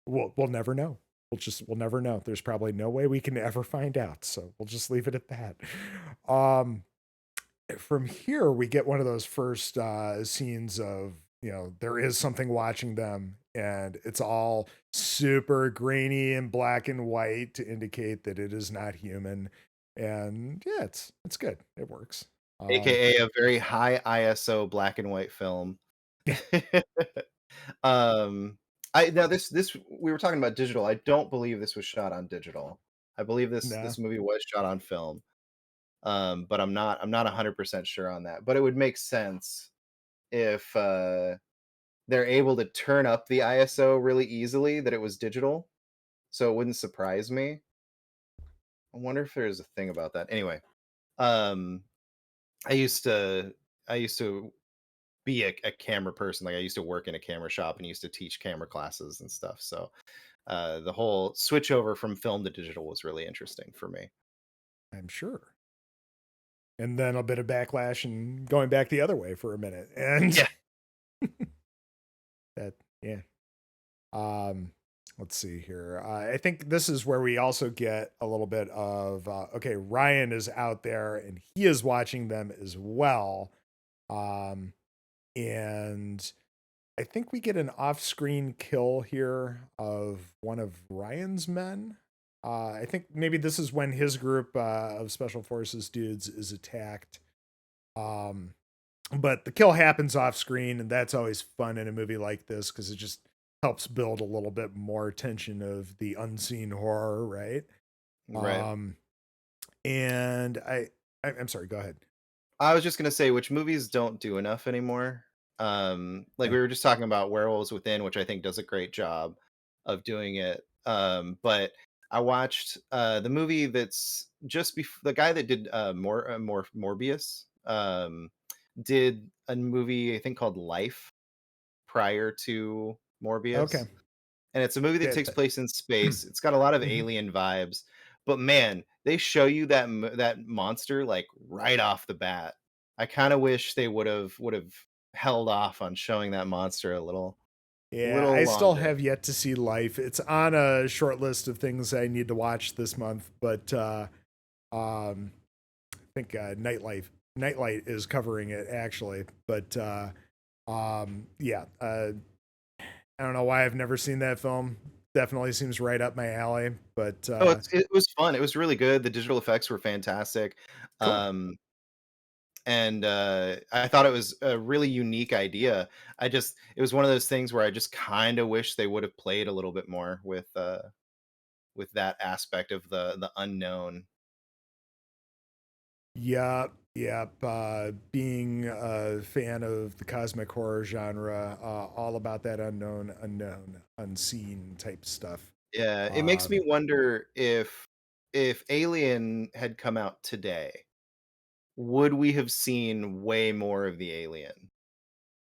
We'll never know. We'll never know. There's probably no way we can ever find out. So we'll just leave it at that. Um, from here we get one of those first scenes of, you know, there is something watching them, and it's all super grainy and black and white to indicate that it is not human. And yeah, it's good, it works. um AKA a very high ISO black and white film. um I now this we were talking about digital. I don't believe this was shot on digital. I believe no, this movie was shot on film. But I'm not 100% sure on that. But it would make sense if they're able to turn up the ISO really easily that it was digital. So it wouldn't surprise me. I wonder if there's a thing about that. Anyway, um I used to I used to be a camera person. Like I used to work in a camera shop and used to teach camera classes and stuff. So the whole switch over from film to digital was really interesting for me. I'm sure. And then a bit of backlash and going back the other way for a minute, and Yeah. that, yeah. Um, let's see here. I think this is where we also get a little bit of okay, Ryan is out there and he is watching them as well. Um, and I think we get an off-screen kill here of one of Ryan's men. I think maybe this is when his group of special forces dudes is attacked. Um, but the kill happens off screen, and that's always fun in a movie like this because it just helps build a little bit more tension of the unseen horror, right? Right. Um, and I'm sorry. Go ahead. I was just gonna say which movies don't do enough anymore. Like Yeah. we were just talking about Werewolves Within, which I think does a great job of doing it. But I watched the movie that's just the guy that did Morbius. Did a movie I think called Life prior to Okay. Morbius, and it's a movie that Yeah. takes place in space. It's got a lot of Mhm. alien vibes, but man, they show you that monster like right off the bat. I kind of wish they would have held off on showing that monster a Yeah, little I still longer. have yet to see Life. It's on a short list of things I need to watch this month, but I think Nightlight is covering it actually. But yeah, I don't know why I've never seen that film. Definitely seems right up my alley. But Oh, it was fun. It was really good. The digital effects were fantastic. cool. Um, and I thought it was a really unique idea. It was one of those things where I just kind of wish they would have played a little bit more with that aspect of the unknown. Yep, yep. Being a fan of the cosmic horror genre, all about that unknown, unseen type stuff. Yeah, it makes me Um, wonder if Alien had come out today, would we have seen way more of the alien?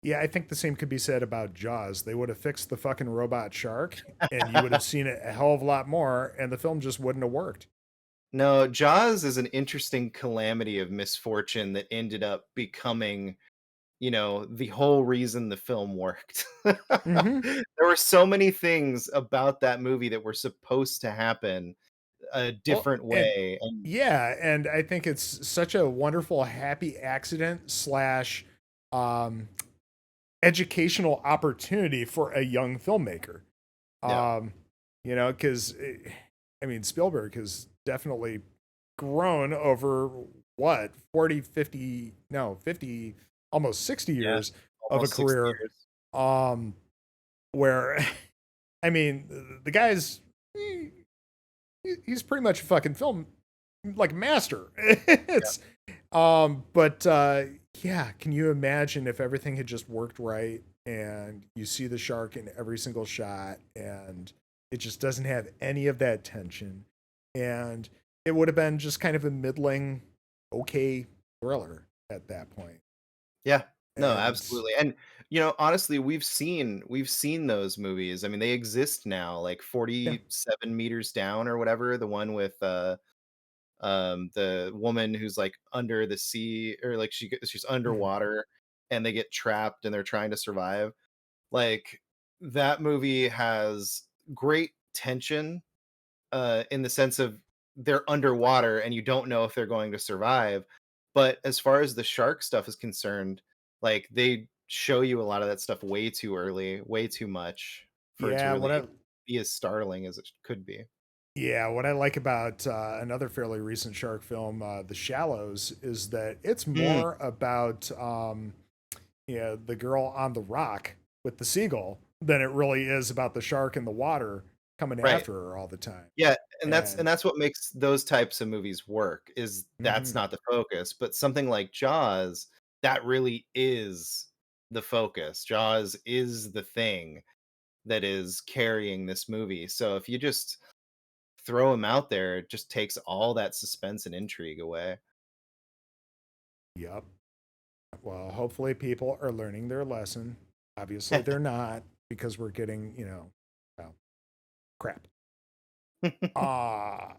yeah, I think the same could be said about Jaws. They would have fixed the fucking robot shark, and you would have seen it a hell of a lot more, and the film just wouldn't have worked. No, Jaws is an interesting calamity of misfortune that ended up becoming, the whole reason the film worked. Hmm. There were so many things about that movie that were supposed to happen a Well, different and way, and yeah, and I think it's such a wonderful, happy accident slash um, educational opportunity for a young filmmaker. yeah, Um, because I mean, Spielberg has definitely grown over what 40, 50, no, 50, almost 60 yeah, years of a almost 60 career. years. Um, where I mean, the guy's he's pretty much a fucking film like master. It's but yeah, can you imagine if everything had just worked right and you see the shark in every single shot and it just doesn't have any of that tension and it would have been just kind of a middling okay thriller at that point. Yeah. No, And absolutely. And honestly, we've seen those movies. I mean, they exist now, like yeah. 47 meters down or whatever, the one with the woman who's like under the sea, or like she's Mhm. underwater and they get trapped and they're trying to survive. Like that movie has great tension in the sense of they're underwater and you don't know if they're going to survive. But as far as the shark stuff is concerned, like they show you a lot of that stuff way too early, way too much for it to Yeah, really be as startling as it could be. what I like about another fairly recent shark film, The Shallows, is that it's Mm, more about the girl on the rock with the seagull than it really is about the shark in the water coming right. after her all the time. Yeah, and that's And and that's what makes those types of movies work, is that's mhm. not the focus, but something like Jaws, that really is the focus. Jaws is the thing that is carrying this movie. So if you just throw him out there, it just takes all that suspense and intrigue away. Yep. Well, hopefully people are learning their lesson. Obviously, they're not because we're getting, well, crap. Uh,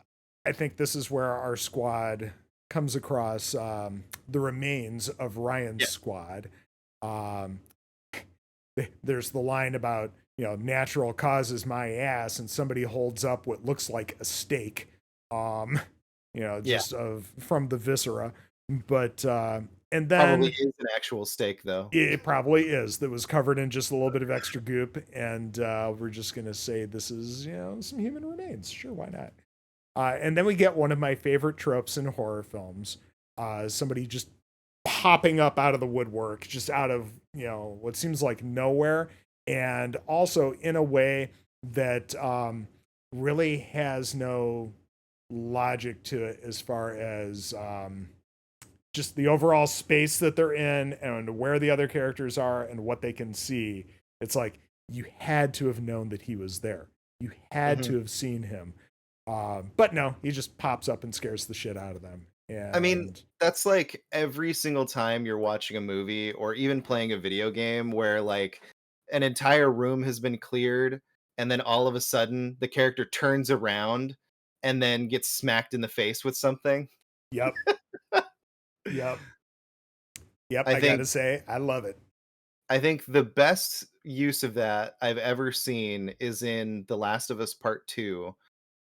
I think this is where our squad comes across the remains of Ryan's Yeah. squad. Um, there's the line about, natural causes my ass, and somebody holds up what looks like a steak, um, Yeah, just of from the viscera, but and probably then is an actual steak though. it probably is, that was covered in just a little bit of extra goop, and we're just gonna say this is, some human remains. Sure, why not? And then we get one of my favorite tropes in horror films: somebody just popping up out of the woodwork, just out of, what seems like nowhere, and also in a way that really has no logic to it, as far as just the overall space that they're in and where the other characters are and what they can see. It's like you had to have known that he was there. You had Mhm. to have seen him. But no, he just pops up and scares the shit out of them. I mean, And that's like every single time you're watching a movie or even playing a video game where like an entire room has been cleared and then all of a sudden the character turns around and then gets smacked in the face with something. yep, yep, yep. I I gotta think say, I love it. I think the best use of that I've ever seen is in The Last of Us Part 2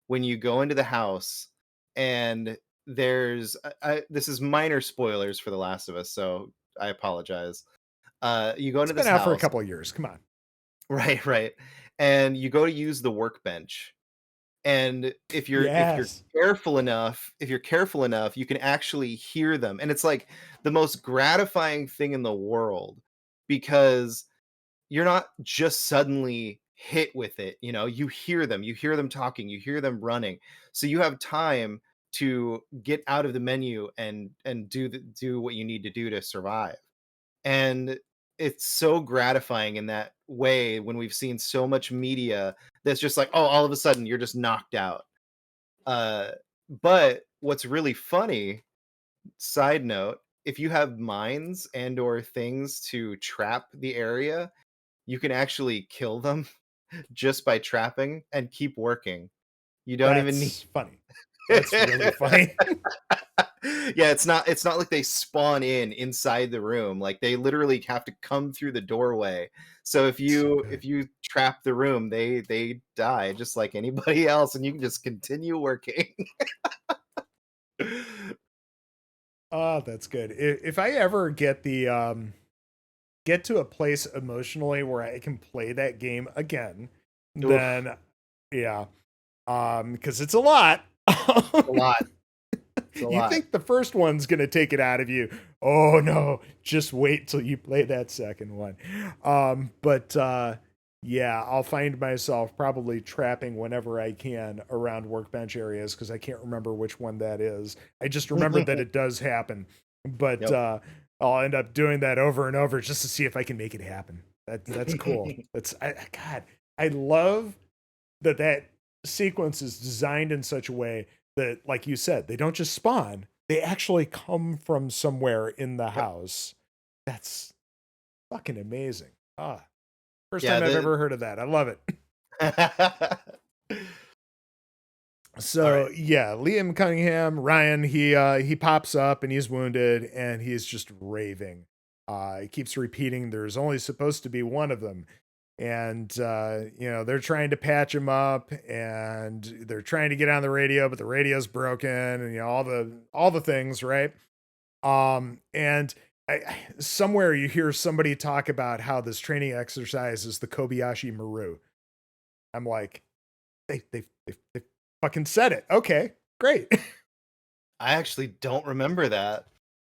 when you go into the house and there's this is minor spoilers for The Last of Us, so I apologize. You go It's into been this out for a house, couple of years. Come on. right, right, and you go to use the workbench. And if you're Yes. careful enough, you can actually hear them. And it's like the most gratifying thing in the world because you're not just suddenly hit with it, you hear them talking, you hear them running. So you have time to get out of the menu and do what you need to do to survive. And it's so gratifying in that way when we've seen so much media that's just like, oh, all of a sudden you're just knocked out. Uh, but what's really funny, side note, if you have mines and or things to trap the area, you can actually kill them just by trapping and keep working. You don't even need That's funny. That's really funny. yeah, it's not like they spawn inside the room. Like they literally have to come through the doorway. So if So you good. if you trap the room, they die just like anybody else, and you can just continue working. Oh, that's good. If I ever get to a place emotionally where I can play that game again, Oof, then yeah, because it's a lot. a lot. It's a You lot. think the first one's gonna take it out of you? Oh no, just wait till you play that second one. But yeah, I'll find myself probably trapping whenever I can around workbench areas because I can't remember which one that is. I just remember that it does happen, but Yep. I'll end up doing that over and over just to see if I can make it happen. That's cool. God, I love that sequence is designed in such a way that, like you said, they don't just spawn; they actually come from somewhere in the Yep. house. That's fucking amazing. Ah, first Yeah, time I've the ever heard of that. I love it. All So right. yeah, Liam Cunningham, Ryan, he pops up and he's wounded and he's just raving. He keeps repeating, "There's only supposed to be one of them," and they're trying to patch him up and they're trying to get on the radio, but the radio's broken, and all the things, right? And somewhere you hear somebody talk about how this training exercise is the Kobayashi Maru. I'm like, they fucking said it. Okay, great. I actually don't remember that.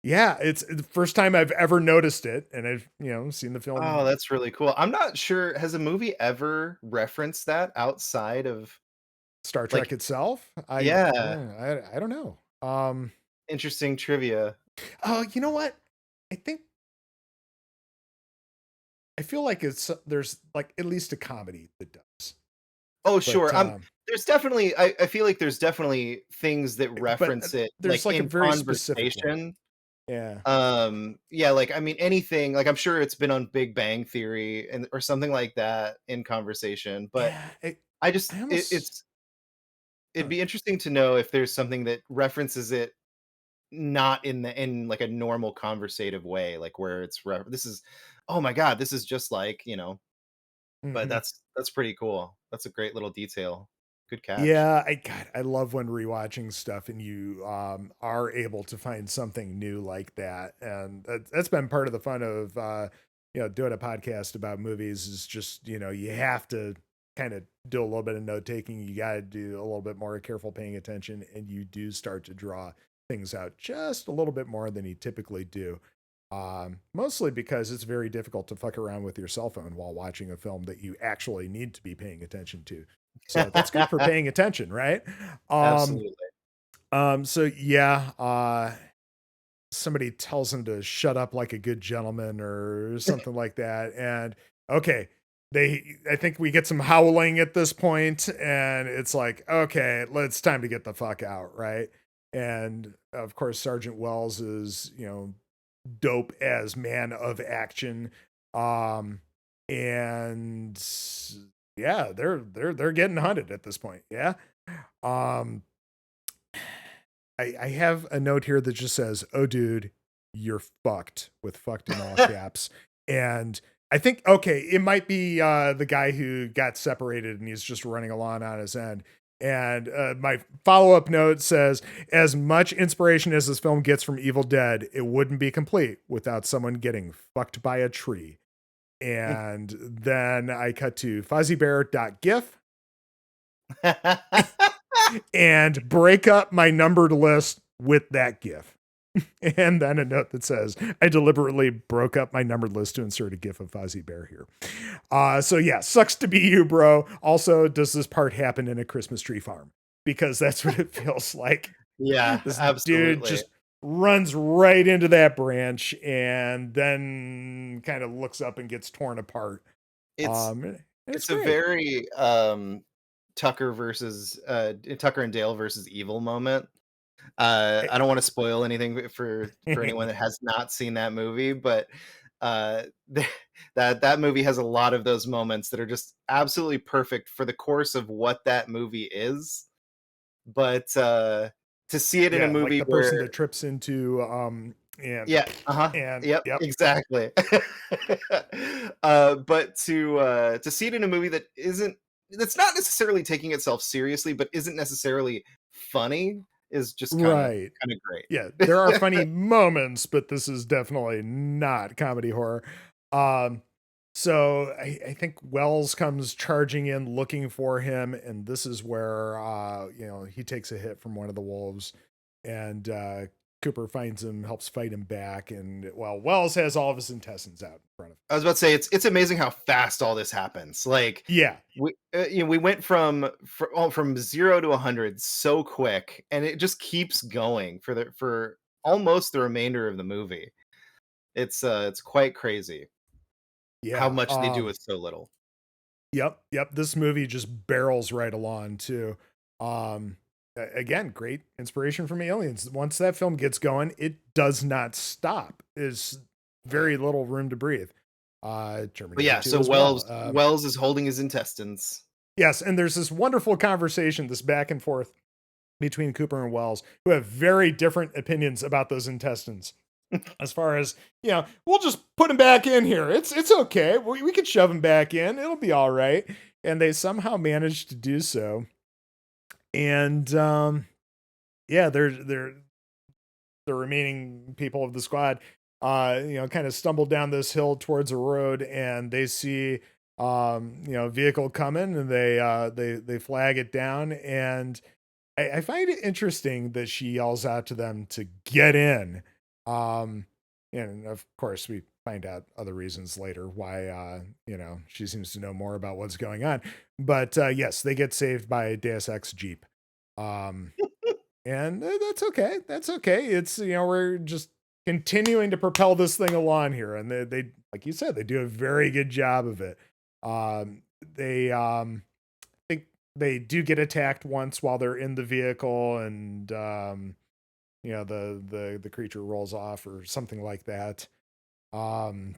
Yeah, it's the first time I've ever noticed it, and I've seen the Oh, film that's really cool. I'm not sure, has a movie ever referenced that outside of Star Trek like itself. yeah, I don't know. interesting trivia. Oh, you know what? I think I feel like there's like at least a comedy that does, Oh, but sure. There's definitely I feel like there's definitely things that but reference it like there's like a in very specific one. conversation. Yeah, Yeah, like I mean anything, like I'm sure it's been on Big Bang Theory and or something like that in conversation, but yeah. I just I almost it'd be interesting to know if there's something that references it not in like a normal conversative way, like where this is, oh my god, this is just like, but Mhm. that's pretty cool. That's a great little detail. Good catch. Yeah, I love when rewatching stuff and you are able to find something new like that. And that's been part of the fun of doing a podcast about movies is just, you have to kind of do a little bit of note taking. You got to do a little bit more careful paying attention, and you do start to draw things out just a little bit more than you typically do. Mostly because it's very difficult to fuck around with your cell phone while watching a film that you actually need to be paying attention to. So that's good for paying attention, right? Um, Absolutely. so yeah, somebody tells him to shut up like a good gentleman or something like that. And okay, I think we get some howling at this point, and it's like, okay, it's time to get the fuck out, right? And of course, Sergeant Wells is, dope as man of action. Um, and yeah, they're getting hunted at this point. Yeah. Um, I have a note here that just says, "Oh, dude, you're fucked," with "fucked" in all caps. And I think, okay, it might be the guy who got separated and he's just running along on his end. And my follow up note says, as much inspiration as this film gets from Evil Dead, it wouldn't be complete without someone getting fucked by a tree. And then I cut to fuzzybear.gif and break up my numbered list with that GIF. And then a note that says, I deliberately broke up my numbered list to insert a GIF of Fozzie Bear here. So yeah, sucks to be you, bro. Also, does this part happen in a Christmas tree farm? Because that's what it feels like. Yeah, This dude absolutely. just runs right into that branch and then kind of looks up and gets torn apart. It's It's it's a great. very Tucker and Dale versus Evil moment. I don't want to spoil anything for anyone that has not seen that movie, but uh, that movie has a lot of those moments that are just absolutely perfect for the course of what that movie is. But to see it in a Yeah, like movie the person where, that trips into and yeah, uh-huh, and yep, yep. exactly. But to see it in a movie that's not necessarily taking itself seriously, but isn't necessarily funny is just kind of Right. Yeah, great. there are funny moments, but this is definitely not comedy horror. Um so I think Wells comes charging in looking for him, and this is where he takes a hit from one of the wolves, and Cooper finds him, helps fight him back, and well, Wells has all of his intestines out in front of him. I was about to say it's amazing how fast all this happens. Like Yeah. we went from 0 to 100 so quick, and it just keeps going for almost the remainder of the movie. It's quite crazy how Yeah. much they do with so little. Yep. This movie just barrels right along too. Again, great inspiration from Aliens. Once that film gets going, it does not stop. There's very little room to breathe. But Terminator yeah, 2 so as well. Wells is holding his intestines. Yes, and there's this wonderful conversation, this back and forth between Cooper and Wells, who have very different opinions about those intestines. As far as, we'll just put him back in here. It's okay. We can shove him back in. It'll be all right. And they somehow managed to do so. And yeah, they're the remaining people of the squad kind of stumble down this hill towards a road, and they see vehicle coming, and they flag it down. And I find it interesting that she yells out to them to get in. Um, and of course, we find out other reasons later why, she seems to know more about what's going on. But yes, they get saved by a Deus Ex Jeep. Um, and that's okay. That's okay. It's, we're just continuing to propel this thing along here. And they, like you said, they do a very good job of it. They, think they do get attacked once while they're in the vehicle, and the creature rolls off or something like that. Um,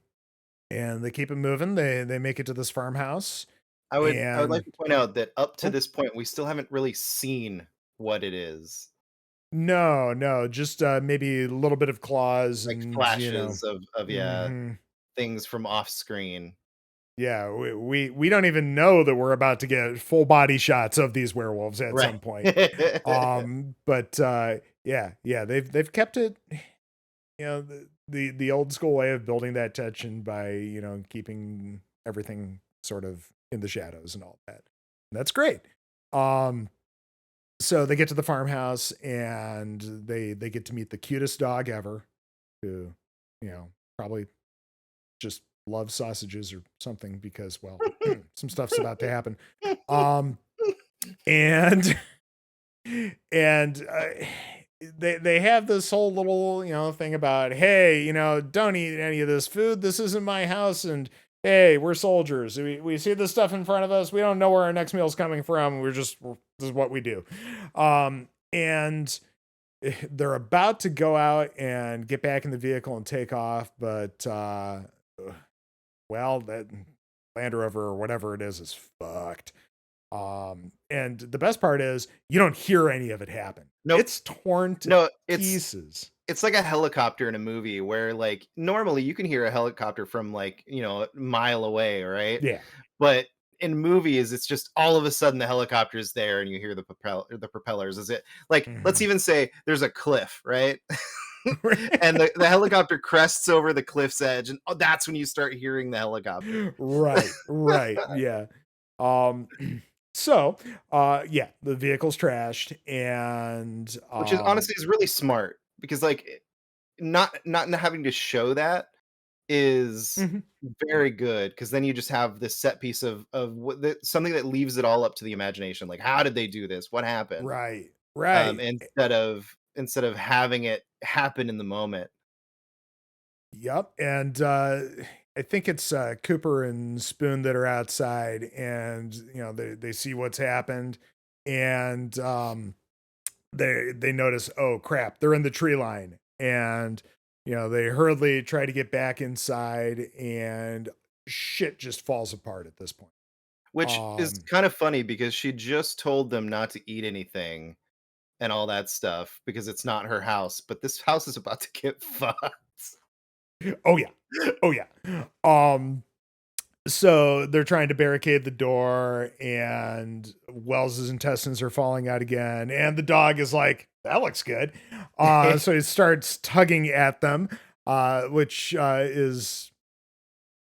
and they keep it moving. They make it to this farmhouse, I would like and to point out that up to oh, this point, we still haven't really seen what it is. No, just maybe a little bit of claws Like and flashes of yeah, mhm. things from off screen. Yeah, we don't even know that we're about to get full body shots of these werewolves at Right. some point. But yeah, they've kept it, the old school way of building that tension by, keeping everything sort of in the shadows and all that. That's great. Um, so they get to the farmhouse and they get to meet the cutest dog ever, who, probably just loves sausages or something because, well, some stuff's about to happen. Um, and and they have this whole little thing about, hey, don't eat any of this food. This isn't my house, and hey, we're soldiers. We see this stuff in front of us. We don't know where our next meal is coming from. This is what we do. And they're about to go out and get back in the vehicle and take off, but well, that Land Rover or whatever it is fucked. And the best part is you don't hear any of it happen. Nope. It's torn to No, pieces. it's like a helicopter in a movie where, like, normally you can hear a helicopter from, like, a mile away, right? Yeah. But in movies, it's just all of a sudden the helicopter is there and you hear the propellers. Is it like, let's Mhm. even say there's a cliff, right? And the helicopter crests over the cliff's edge, and that's when you start hearing the helicopter. Right. Yeah. Um, so, yeah, the vehicle's trashed and, Which is honestly is really smart because, like, not having to show that is mhm, very good because then you just have this set piece of something that leaves it all up to the imagination. Like, how did they do this? What happened? right. Instead of having it happen in the moment. Yep. And I think it's Cooper and Spoon that are outside, and they see what's happened, and they notice, oh crap, they're in the tree line, and they hurriedly try to get back inside, and shit just falls apart at this point. Which is Um, kind of funny because she just told them not to eat anything and all that stuff because it's not her house, but this house is about to get fucked. oh yeah, oh yeah. Um, so they're trying to barricade the door, and Wells's intestines are falling out again, and the dog is like, that looks good. So he starts tugging at them, which is,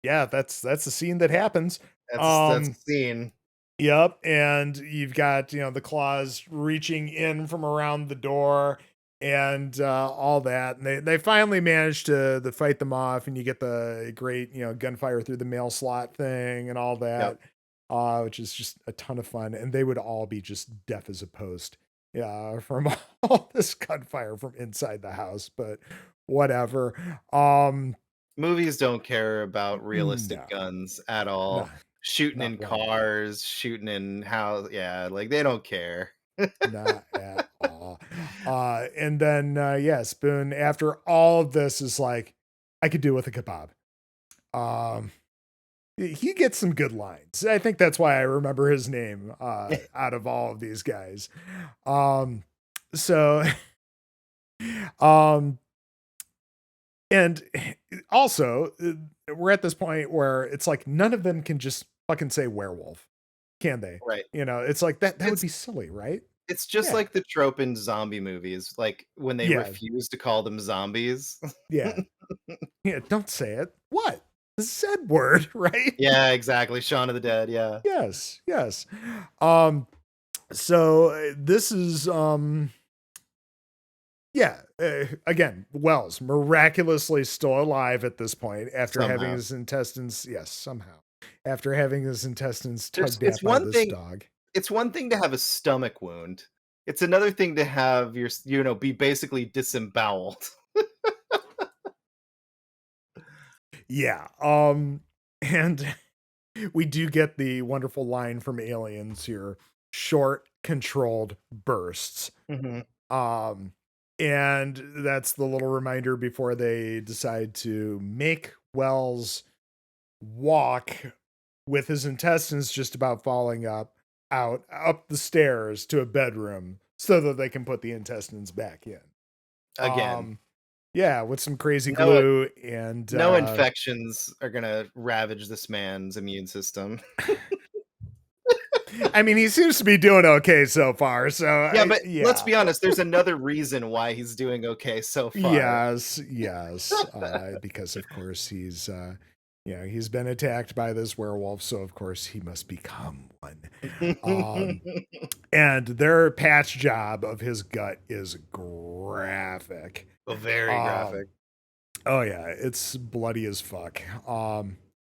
yeah, that's the scene that happens. That's a um scene. yep, and you've got the claws reaching in from around the door, and all that, and they finally manage to fight them off, and you get the great gunfire through the mail slot thing and all Yep. that, which is just a ton of fun, and they would all be just deaf as a post, yeah, from all this gunfire from inside the house, but whatever. um Movies don't care about realistic no, guns at no, all. Shooting not in one bit. cars, shooting in how yeah, like, they don't care. Not at all. And then, yeah, Spoon, after all of this, is like, I could do with a kebab. Um, he gets some good lines. I think that's why I remember his name out of all of these guys. Um, so, um, and also, we're at this point where it's like none of them can just fucking say werewolf, can they? Right. It's like that would It's be silly, right? it's just Yeah, like the trope in zombie movies, like, when they yeah, refuse to call them zombies. yeah. Yeah, don't say it. What? The Z word, right? Yeah, exactly, Shaun of the Dead, yeah. Yes, yes. Um, so this is yeah, again, Wells miraculously still alive at this point after having Somehow. his intestines, yes, somehow. After having his intestines There's tugged at by this dog. it's one thing to have a stomach wound. It's another thing to have be basically disemboweled. Yeah. And we do get the wonderful line from Aliens here. Short, controlled bursts. Mhm. Um, and that's the little reminder before they decide to make Wells walk with his intestines just about falling up out up the stairs to a bedroom so that they can put the intestines back in. Again, Yeah, with some crazy no glue and no infections are gonna ravage this man's immune system. I mean, he seems to be doing okay so far. So Yeah, but let's yeah. be honest, there's another reason why he's doing okay so far. Yes, because of course he's been attacked by this werewolf, so of course he must become one. Um, and their patch job of his gut is graphic. Oh, very Um, graphic. oh yeah, it's bloody as fuck.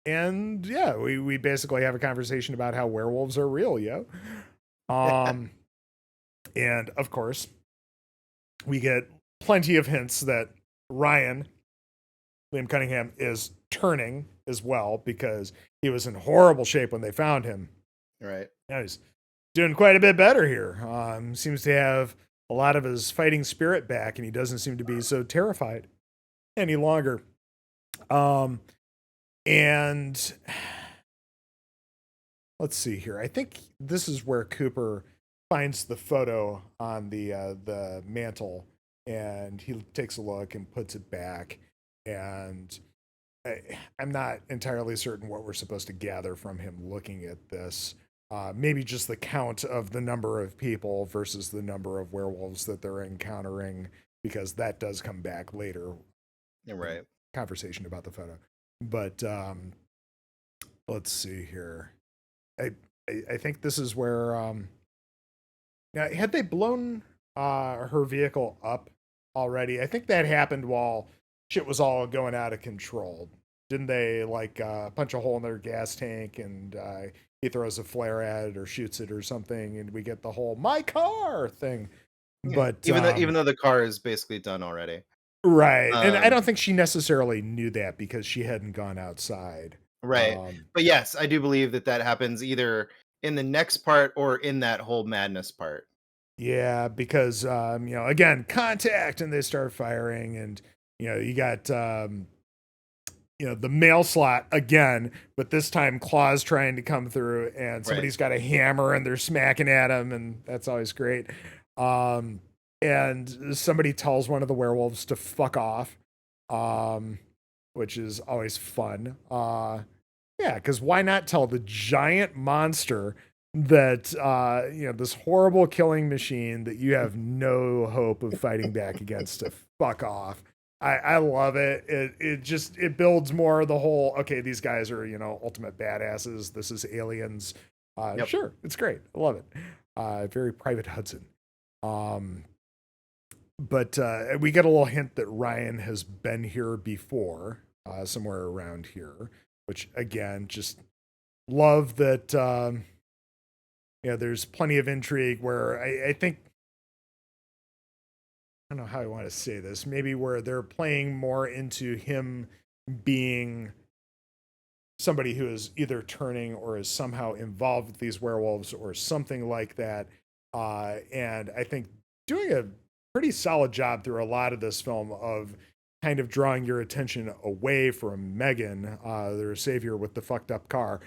And yeah, we basically have a conversation about how werewolves are real, yo. Um, and of course, we get plenty of hints that Ryan, Liam Cunningham, is turning as well because he was in horrible shape when they found him. Right. Now he's doing quite a bit better here. Seems to have a lot of his fighting spirit back, and he doesn't seem to be so terrified any longer. And let's see here. I think this is where Cooper finds the photo on the mantle, and he takes a look and puts it back. And I'm not entirely certain what we're supposed to gather from him looking at this. Maybe just the count of the number of people versus the number of werewolves that they're encountering, because that does come back later. Right. Conversation about the photo, but let's see here. I I think this is where now, had they blown her vehicle up already? I think that happened while shit was all going out of control. Didn't they like punch a hole in their gas tank and he throws a flare at it or shoots it or something, and we get the whole "my car" thing. Yeah. But Even though the car is basically done already. right, and I Um, don't think she necessarily knew that because she hadn't gone outside. right. Um, But yes, I do believe that that happens either in the next part or in that whole madness part. Yeah, because again, contact, and they start firing, and you got the mail slot again, but this time Claw's trying to come through, and Right. somebody's got a hammer, and they're smacking at him, and that's always great. Um, and somebody tells one of the werewolves to fuck off, um, which is always fun. Yeah, because why not tell the giant monster that this horrible killing machine that you have no hope of fighting back against to fuck off? I love it. It builds more of the whole, okay, these guys are, ultimate badasses. This is aliens. Yep. Sure, it's great. I love it. Very Private Hudson. But we get a little hint that Ryan has been here before, somewhere around here, which again, just love that. There's plenty of intrigue where I think, I don't know how I want to say this, maybe where they're playing more into him being somebody who is either turning or is somehow involved with these werewolves or something like that. And I think doing a pretty solid job through a lot of this film of kind of drawing your attention away from Megan, their savior with the fucked up car.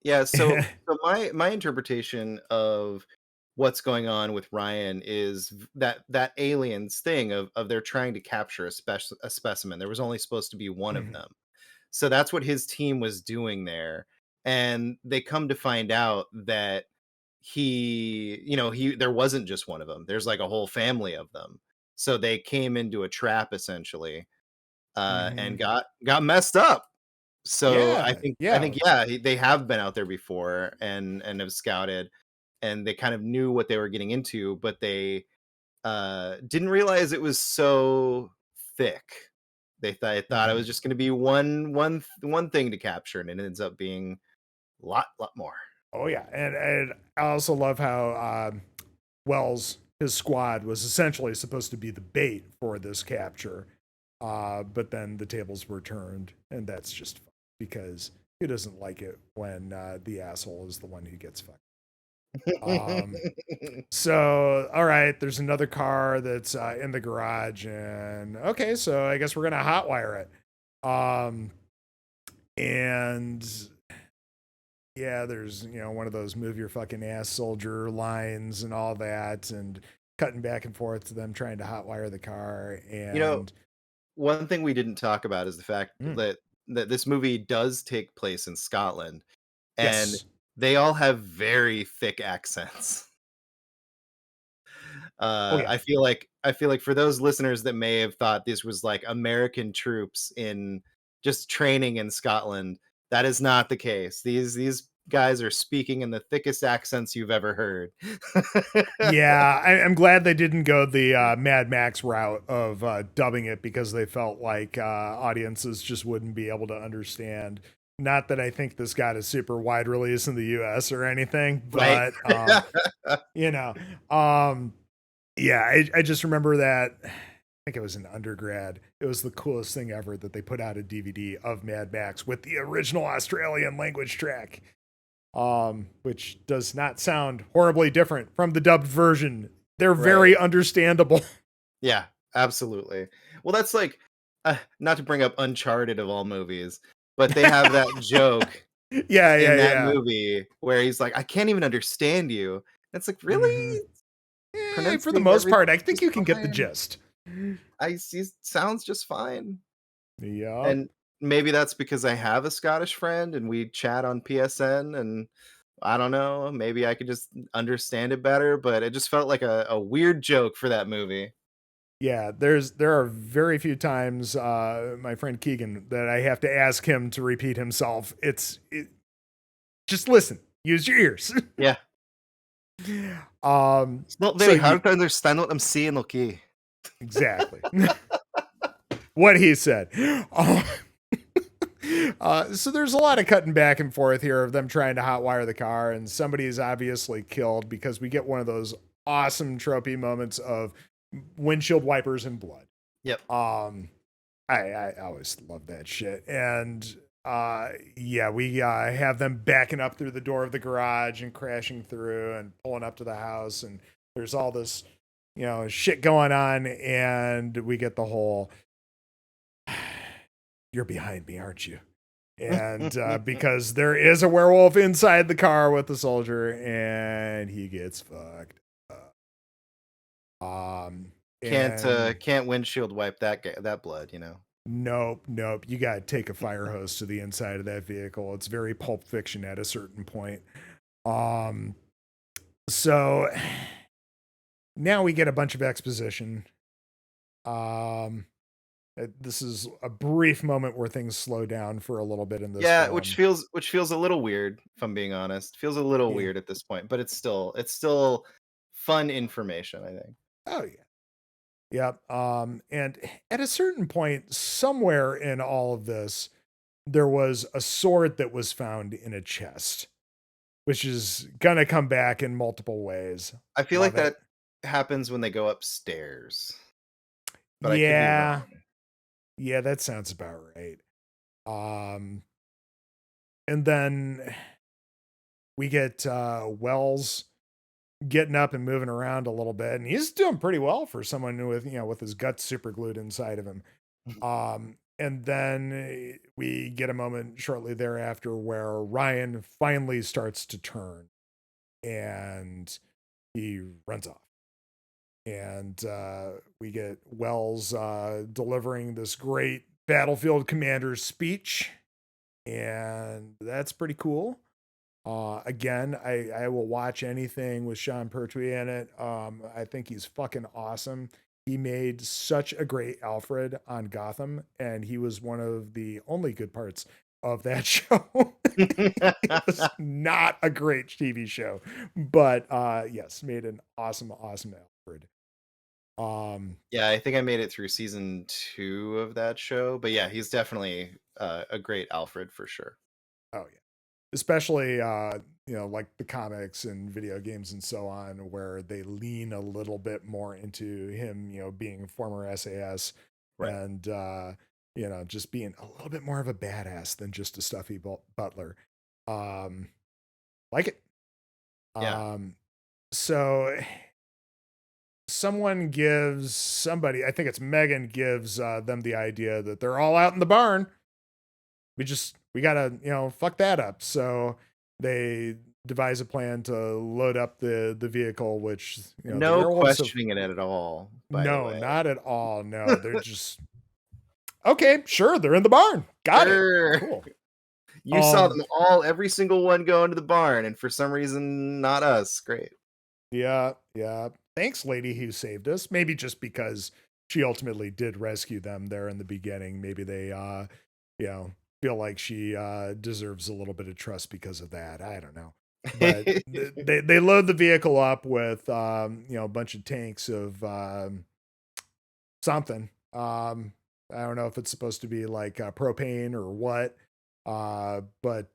Yeah, so my interpretation of what's going on with Ryan is that aliens thing of they're trying to capture a specimen. There was only supposed to be one of Mhm. them. So that's what his team was doing there. And they come to find out that he there wasn't just one of them. There's like a whole family of them. So they came into a trap essentially and Mhm. got messed up. So I Yeah, think I yeah. think yeah, they have been out there before and have scouted and they kind of knew what they were getting into, but they didn't realize it was so thick. They thought it was Mhm. just going to be one thing to capture, and it ends up being lot more. Oh yeah, and I also love how Wells, his squad, was essentially supposed to be the bait for this capture, but then the tables were turned, and that's just fun because who doesn't like it when the asshole is the one who gets fucked? Um, so all right, there's another car that's in the garage, and okay, so I guess we're gonna hotwire it. And yeah, there's, one of those move your fucking ass soldier lines and all that, and cutting back and forth to them trying to hotwire the car. You know, And one thing we didn't talk about is the fact mm, that this movie does take place in Scotland, and yes, they all have very thick accents. oh yeah, I feel like for those listeners that may have thought this was like American troops in just training in Scotland, that is not the case. These guys are speaking in the thickest accents you've ever heard. yeah. I'm glad they didn't go the Mad Max route of dubbing it, because they felt like audiences just wouldn't be able to understand. Not that I think this got a super wide release in the U.S. or anything, Right. but you know, um, yeah, I just remember that. I think it was an undergrad. It was the coolest thing ever that they put out a DVD of Mad Max with the original Australian language track, which does not sound horribly different from the dubbed version. They're Right. very understandable. Yeah, absolutely. Well, that's like not to bring up Uncharted of all movies, but they have that joke Yeah, in yeah, that yeah. movie where he's like, "I can't even understand you." It's like, Hmm. "Really? For the Pronunciate most part, I everything think just you can get the fine. gist. I see sounds just fine." Yep. And maybe that's because I have a Scottish friend and we chat on PSN, and I don't know, maybe I could just understand it better, but it just felt like a weird joke for that movie. Yeah, there are very few times, my friend Keegan, that I have to ask him to repeat himself. Just listen, use your ears. Yeah. It's not So very you hard to understand what I'm saying, okay? exactly what he said. Um, so there's a lot of cutting back and forth here of them trying to hotwire the car, and somebody is obviously killed, because we get one of those awesome tropey moments of windshield wipers and blood. Yep. Um, I always love that shit. And yeah, we have them backing up through the door of the garage and crashing through and pulling up to the house, and there's all this, shit going on, and we get the whole "you're behind me, aren't you?" And because there is a werewolf inside the car with the soldier, and he gets fucked up. And Can't windshield wipe that blood, nope, nope. You got to take a fire hose to the inside of that vehicle. It's very Pulp Fiction at a certain point. Um, so now we get a bunch of exposition. Um, this is a brief moment where things slow down for a little bit in this Yeah, which film. feels a little weird, if I'm being honest. Feels a little Yeah. weird at this point, but it's still fun information, I think. Oh yeah. Yep. And at a certain point, somewhere in all of this, there was a sword that was found in a chest, which is gonna come back in multiple ways. I feel like Love it. that happens when they go upstairs, but I could be Yeah. wrong. Yeah, that sounds about right. Um, and then we get Wells getting up and moving around a little bit, and he's doing pretty well for someone with with his guts super glued inside of him. And then we get a moment shortly thereafter where Ryan finally starts to turn, and he runs off. And we get Wells delivering this great battlefield commander speech, and that's pretty cool. Again, I will watch anything with Sean Pertwee in it. I think he's fucking awesome. He made such a great Alfred on Gotham, and he was one of the only good parts of that show. It was not a great TV show, but yes, made an awesome, awesome Alfred. Um, Yeah, I think I made it through season 2 of that show, but yeah, he's definitely, a great Alfred for sure. oh yeah, especially like the comics and video games and so on, where they lean a little bit more into him, being former SAS, Right. and just being a little bit more of a badass than just a stuffy butler. Um, like it. Yeah. Um, so somebody, I think it's Megan, gives them the idea that they're all out in the barn. We gotta fuck that up. So they devise a plan to load up the vehicle, which the No werewolves have. questioning it at all, by the No, way. not at all. No, they're just okay. Sure, they're in the barn. Got it. Sure. Cool. You saw Um, them all, every single one go into the barn, and for some reason, not us. Great. yeah, yeah. Thanks, lady who saved us. Maybe just because she ultimately did rescue them there in the beginning. Maybe they, you know, feel like she deserves a little bit of trust because of that. I don't know. But they load the vehicle up with a bunch of tanks of something. I don't know if it's supposed to be like propane or what. But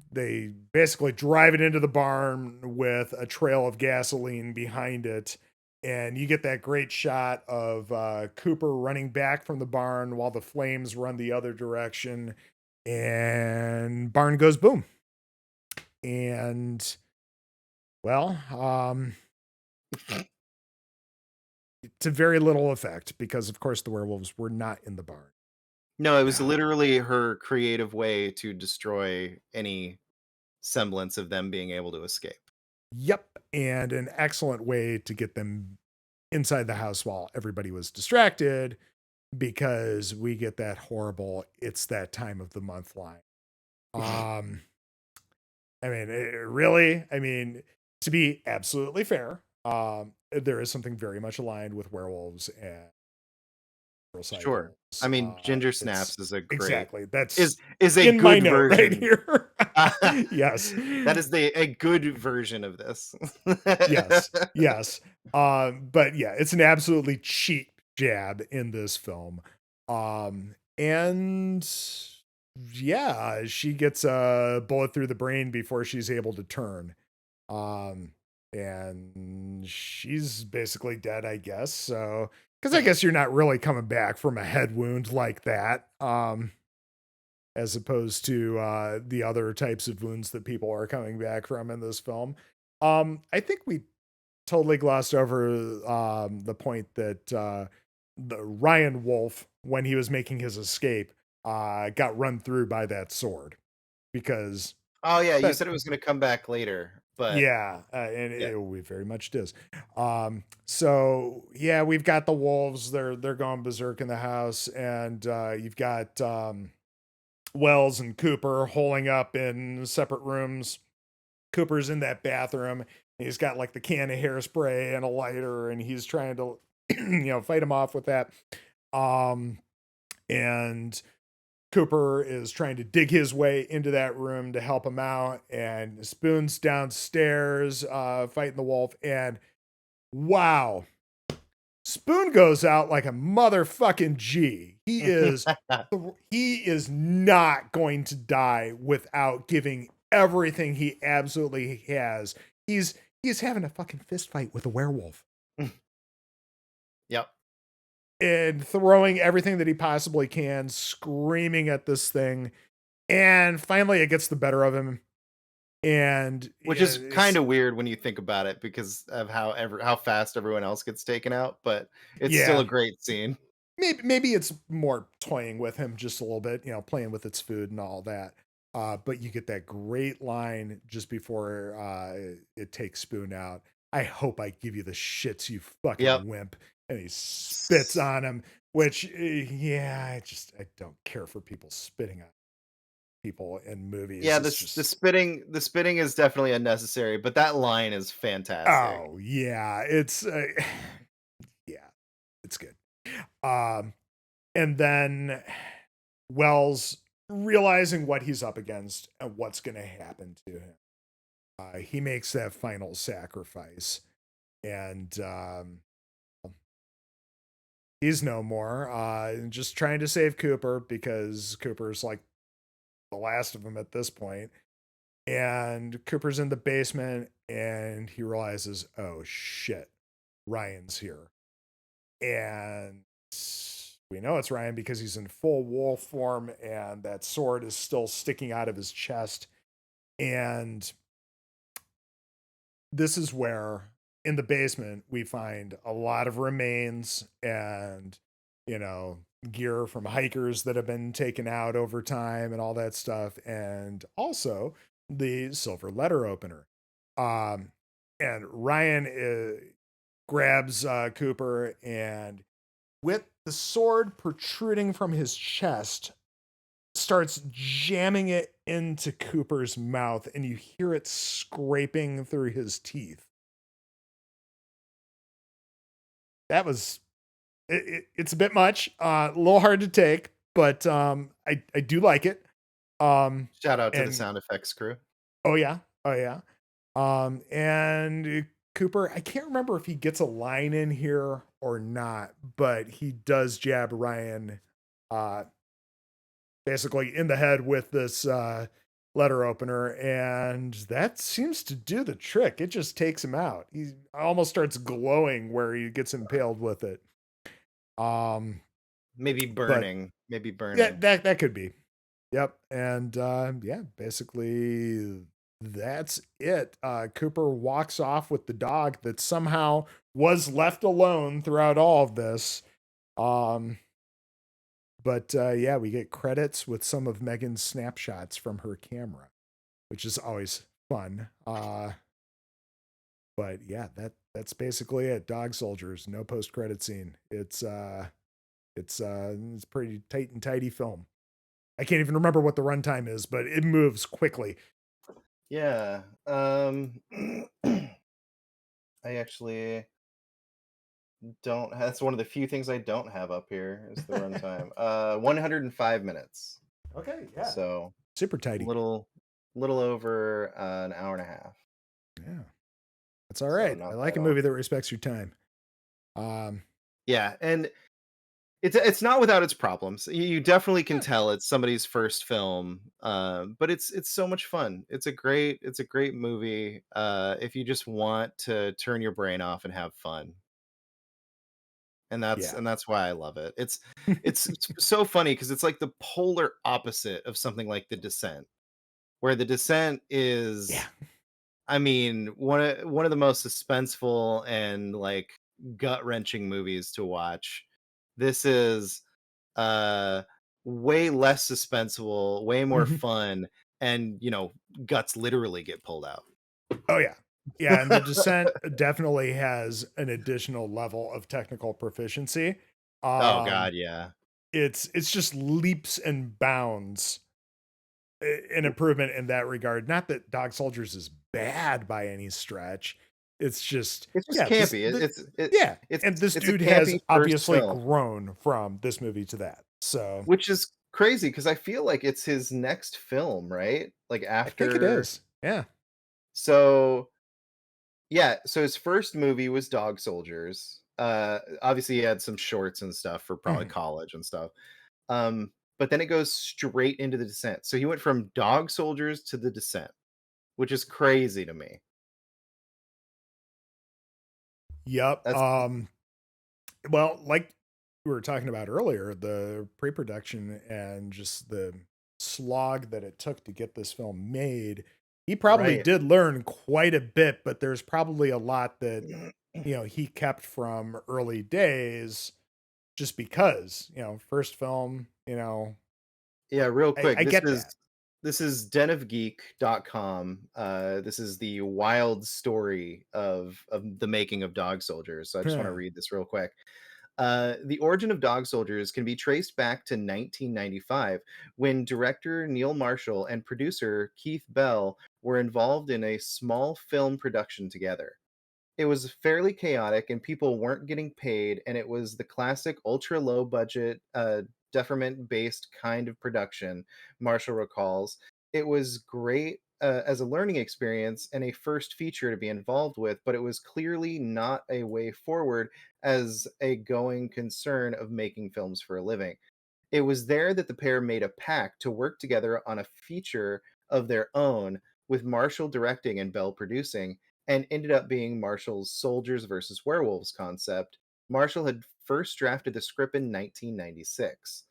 they basically drive it into the barn with a trail of gasoline behind it. And you get that great shot of Cooper running back from the barn while the flames run the other direction. And barn goes boom. And well, to very little effect because, of course, the werewolves were not in the barn. No, it was literally her creative way to destroy any semblance of them being able to escape. Yep. And an excellent way to get them inside the house while everybody was distracted because we get that horrible "it's that time of the month" line. Um, I mean, really, I mean, to be absolutely fair, there is something very much aligned with werewolves and Sure. motorcycles. I mean, Ginger It's Snaps is a great exactly that's is a in my good note right version. here. Yes. That is a good version of this. Yes, yes. But yeah, it's an absolutely cheap jab in this film. And yeah, she gets a bullet through the brain before she's able to turn. Um, and she's basically dead, I guess. So, because I guess you're not really coming back from a head wound like that. As opposed to the other types of wounds that people are coming back from in this film. I think we totally glossed over the point that the Ryan Wolf, when he was making his escape, got run through by that sword because Oh, yeah, you that, said it was gonna come back later, but yeah, and yeah. it very much does. So yeah, we've got the wolves. They're going berserk in the house, and you've got Wells and Cooper holing up in separate rooms. Cooper's in that bathroom. He's got like the can of hairspray and a lighter, and he's trying to, fight him off with that. Um, and Cooper is trying to dig his way into that room to help him out. And Spoon's downstairs, fighting the wolf. And wow, Spoon goes out like a motherfucking G. He is not going to die without giving everything he absolutely has. He's having a fucking fist fight with a werewolf Yep. and throwing everything that he possibly can, screaming at this thing. And finally it gets the better of him. And Which is kind of weird when you think about it because of how fast everyone else gets taken out, but it's still yeah, a great scene. maybe it's more toying with him just a little bit, playing with its food and all that. But you get that great line just before it takes Spoon out. I hope I give you the shits, you Yep. fucking wimp. And he spits on him, which, yeah, I don't care for people spitting on people in movies. Yeah, It's the just, spitting is definitely unnecessary, but that line is fantastic. oh, yeah, it's, yeah, it's good. Um, and then Wells, realizing what he's up against and what's going to happen to him, he makes that final sacrifice, and he's no more. Just trying to save Cooper because Cooper's like the last of them at this point. And Cooper's in the basement, and he realizes, oh shit, Ryan's here, and we know it's Ryan because he's in full wolf form and that sword is still sticking out of his chest. And this is where in the basement we find a lot of remains and, gear from hikers that have been taken out over time and all that stuff. And also the silver letter opener. Um, and Ryan grabs Cooper, and with the sword protruding from his chest, starts jamming it into Cooper's mouth, and you hear it scraping through his teeth. That was it's a bit much, a little hard to take, but I do like it. Shout out to the And sound effects crew. oh yeah, oh yeah. And Cooper, I can't remember if he gets a line in here or not, but he does jab Ryan uh basically in the head with this letter opener, and that seems to do the trick. It just takes him out. He almost starts glowing where he gets impaled with it. Um Maybe but burning. Maybe yeah, burning. that could be. Yep. And yeah, basically that's it. Cooper walks off with the dog that somehow was left alone throughout all of this. Um, but yeah, we get credits with some of Megan's snapshots from her camera, which is always fun. But yeah, that's basically it. Dog Soldiers, no post credit scene. It's pretty tight and tidy film. I can't even remember what the runtime is, but it moves quickly. Yeah. I actually don't that's one of the few things I don't have up here is the runtime. 105 minutes. Okay, yeah. So Super tidy. little over an hour and a half. Yeah. That's all So right. I not like bad a at all. movie that respects your time. Um, Yeah, and it's not without its problems. You definitely can yeah. tell it's somebody's first film, but it's so much fun. It's a great movie. If you just want to turn your brain off and have fun, Yeah. and that's why I love it. It's so funny because it's like the polar opposite of something like The Descent, where The Descent Yeah. is, I mean, one of the most suspenseful and like gut wrenching movies to watch. This is uh way less suspenseful, way more Mhm. fun, and guts literally get pulled out. Oh yeah. Yeah, and The Descent definitely has an additional level of technical proficiency. Oh Um god, yeah. it's just leaps and bounds an improvement in that regard. Not that Dog Soldiers is bad by any stretch. It's just It's just yeah, campy. yeah, and this It's a dude has campy first obviously film, grown from this movie to that. So which is crazy because I feel like it's his next film, right? Like I think it after. is. Yeah. So yeah, so his first movie was Dog Soldiers. Obviously he had some shorts and stuff for probably Mhm. college and stuff. But then it goes straight into The Descent. So he went from Dog Soldiers to The Descent, which is crazy to me. Yep. That's Well, like we were talking about earlier, the pre-production and just the slog that it took to get this film made, he probably right. did learn quite a bit, but there's probably a lot that, he kept from early days just because, first film, Yeah, real I quick. get that. This is denofgeek.com. This is the wild story of the making of Dog Soldiers. So I just want to read this real quick. The origin of Dog Soldiers can be traced back to 1995 when director Neil Marshall and producer Keith Bell were involved in a small film production together. It was fairly chaotic and people weren't getting paid, and it was the classic ultra low budget, deferment based kind of production, Marshall recalls. It was great as a learning experience and a first feature to be involved with, but it was clearly not a way forward as a going concern of making films for a living. It was there that the pair made a pact to work together on a feature of their own, with Marshall directing and Bell producing, and ended up being Marshall's Soldiers versus Werewolves concept. Marshall had first drafted the script in 1996.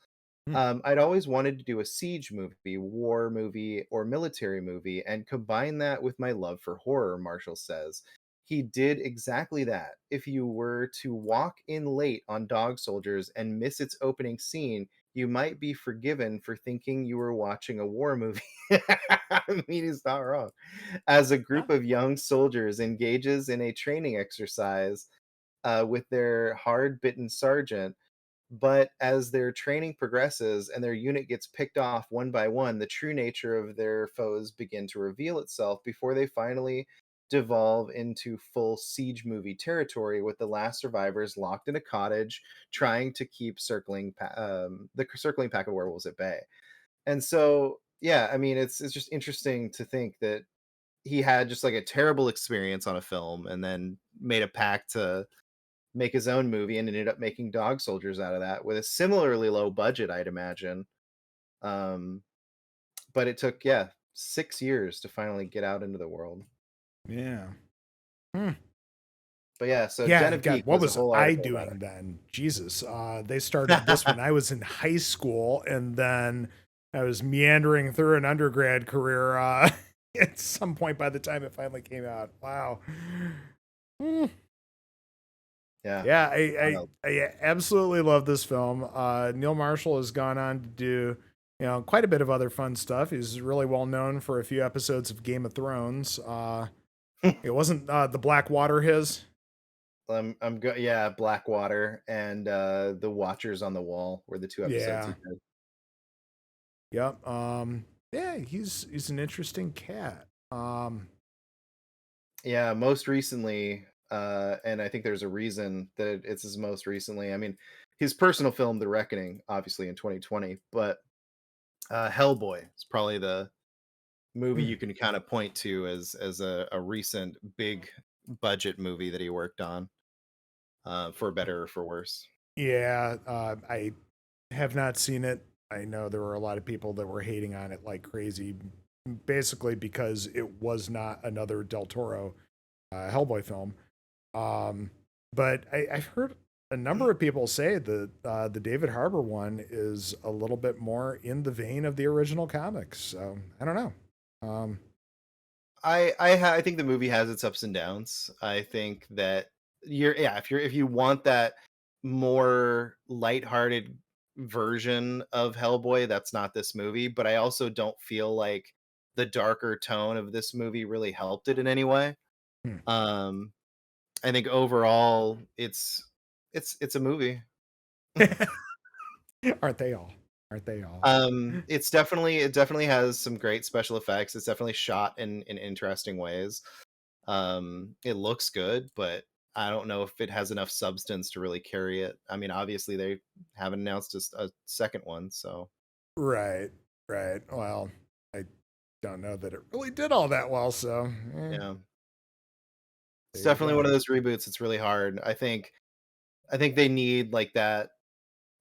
Hmm. I'd always wanted to do a siege movie, war movie, or military movie, and combine that with my love for horror, Marshall says. He did exactly that. If you were to walk in late on Dog Soldiers and miss its opening scene, you might be forgiven for thinking you were watching a war movie. I mean, he's not wrong. As a Yeah. group of young soldiers engages in a training exercise with their hard-bitten sergeant, but as their training progresses and their unit gets picked off one by one, the true nature of their foes begin to reveal itself before they finally devolve into full siege movie territory with the last survivors locked in a cottage trying to keep the circling pack of werewolves at bay. And so, yeah, I mean, it's just interesting to think that he had just like a terrible experience on a film and then made a pact to make his own movie and ended up making Dog Soldiers out of that with a similarly low budget, I'd imagine. Um, but it took, yeah, 6 years to finally get out into the world. Yeah. Hmm. But yeah, so Den Yeah, of God, Geek what was a was whole I article about doing then? Jesus. They started this when I was in high school, and then I was meandering through an undergrad career at some point by the time it finally came out. Wow. Hmm. Yeah, Yeah, wild. I absolutely love this film. Neil Marshall has gone on to do, quite a bit of other fun stuff. He's really well known for a few episodes of Game of Thrones. It wasn't the Blackwater his. Yeah, Blackwater and The Watchers on the Wall were the 2 episodes he Yeah. did. Yep. Yeah, he's an interesting cat. Yeah, most recently, and I think there's a reason that it's his most recently. I mean, his personal film, The Reckoning, obviously in 2020, but Hellboy is probably the movie hmm, you can kind of point to as a recent big budget movie that he worked on, for better or for worse. yeah, I have not seen it. I know there were a lot of people that were hating on it like crazy, basically because it was not another Del Toro Hellboy film. Um, but I've heard a number of people say that the David Harbour one is a little bit more in the vein of the original comics. So I don't know. Um, I think the movie has its ups and downs. I think that if you want that more lighthearted version of Hellboy, that's not this movie. But I also don't feel like the darker tone of this movie really helped it in any way. hmm. Um, I think overall, it's a movie. Aren't they all? Aren't they all? It definitely has some great special effects. It's definitely shot in interesting ways. It looks good, but I don't know if it has enough substance to really carry it. I mean, obviously they haven't announced a second one, so Right, right. Well, I don't know that it really did all that well. So yeah. It's there you definitely one go. of those reboots. It's really hard. I think they need like that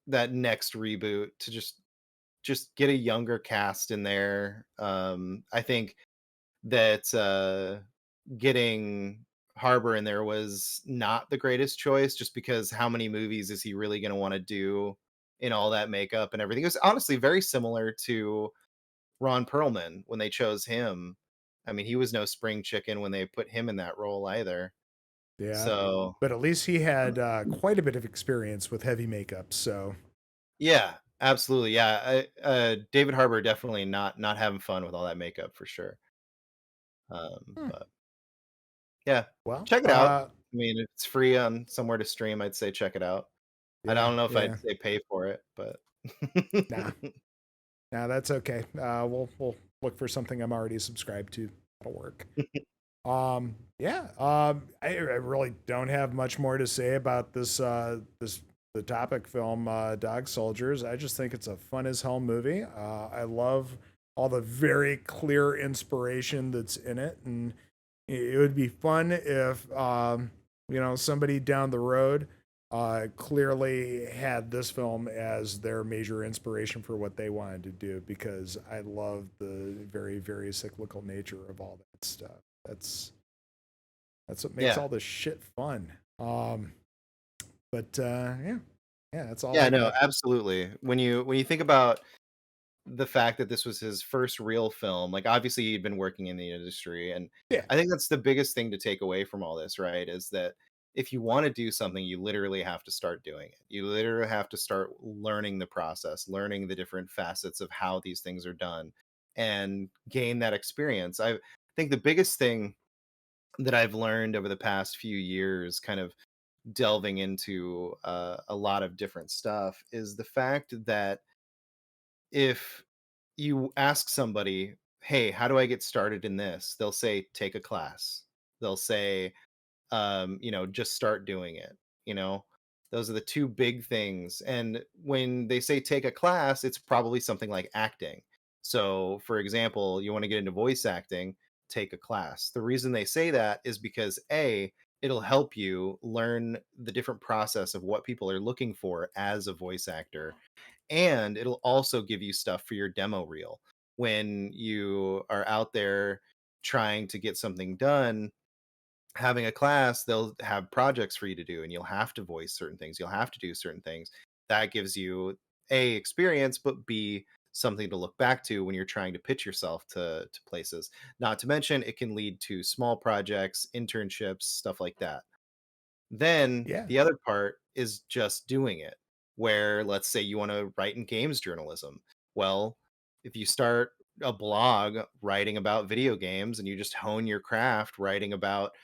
next reboot to just get a younger cast in there. I think that getting Harbor in there was not the greatest choice just because how many movies is he really going to want to do in all that makeup and everything? It was honestly very similar to Ron Perlman when they chose him. I mean, he was no spring chicken when they put him in that role either. Yeah, So, but at least he had quite a bit of experience with heavy makeup. So yeah, absolutely. Yeah, David Harbour definitely not having fun with all that makeup for sure. hmm, But yeah, well, check it out. I mean, if it's free on somewhere to stream, I'd say check it out. I yeah, don't know if I'd yeah. say pay for it, but Nah, nah, that's okay. We'll look for something I'm already subscribed to. That'll work. Yeah. I really don't have much more to say about this the topic film, Dog Soldiers. I just think it's a fun as hell movie. I love all the very clear inspiration that's in it, and it would be fun if somebody down the road clearly had this film as their major inspiration for what they wanted to do, because I love the very, very cyclical nature of all that stuff. That's what makes yeah. all this shit fun. But yeah, that's all Yeah, I no, got. absolutely. When you think about the fact that this was his first real film, like, obviously, he'd been working in the industry, and Yeah, I think that's the biggest thing to take away from all this, right? Is that if you want to do something, you literally have to start doing it. You literally have to start learning the process, learning the different facets of how these things are done, and gain that experience. I think the biggest thing that I've learned over the past few years, kind of delving into a lot of different stuff, is the fact that if you ask somebody, hey, how do I get started in this? They'll say, take a class. They'll say, just start doing it. You know, those are the two big things. And when they say take a class, it's probably something like acting. So, for example, you want to get into voice acting, take a class. The reason they say that is because it'll help you learn the different process of what people are looking for as a voice actor, and it'll also give you stuff for your demo reel when you are out there trying to get something done. Having a class, they'll have projects for you to do, and you'll have to voice certain things, you'll have to do certain things. That gives you a experience, but b something to look back to when you're trying to pitch yourself to places. Not to mention it can lead to small projects, internships, stuff like that. Then Yeah. the other part is just doing it, where let's say you want to write in games journalism. Well, if you start a blog writing about video games and you just hone your craft writing about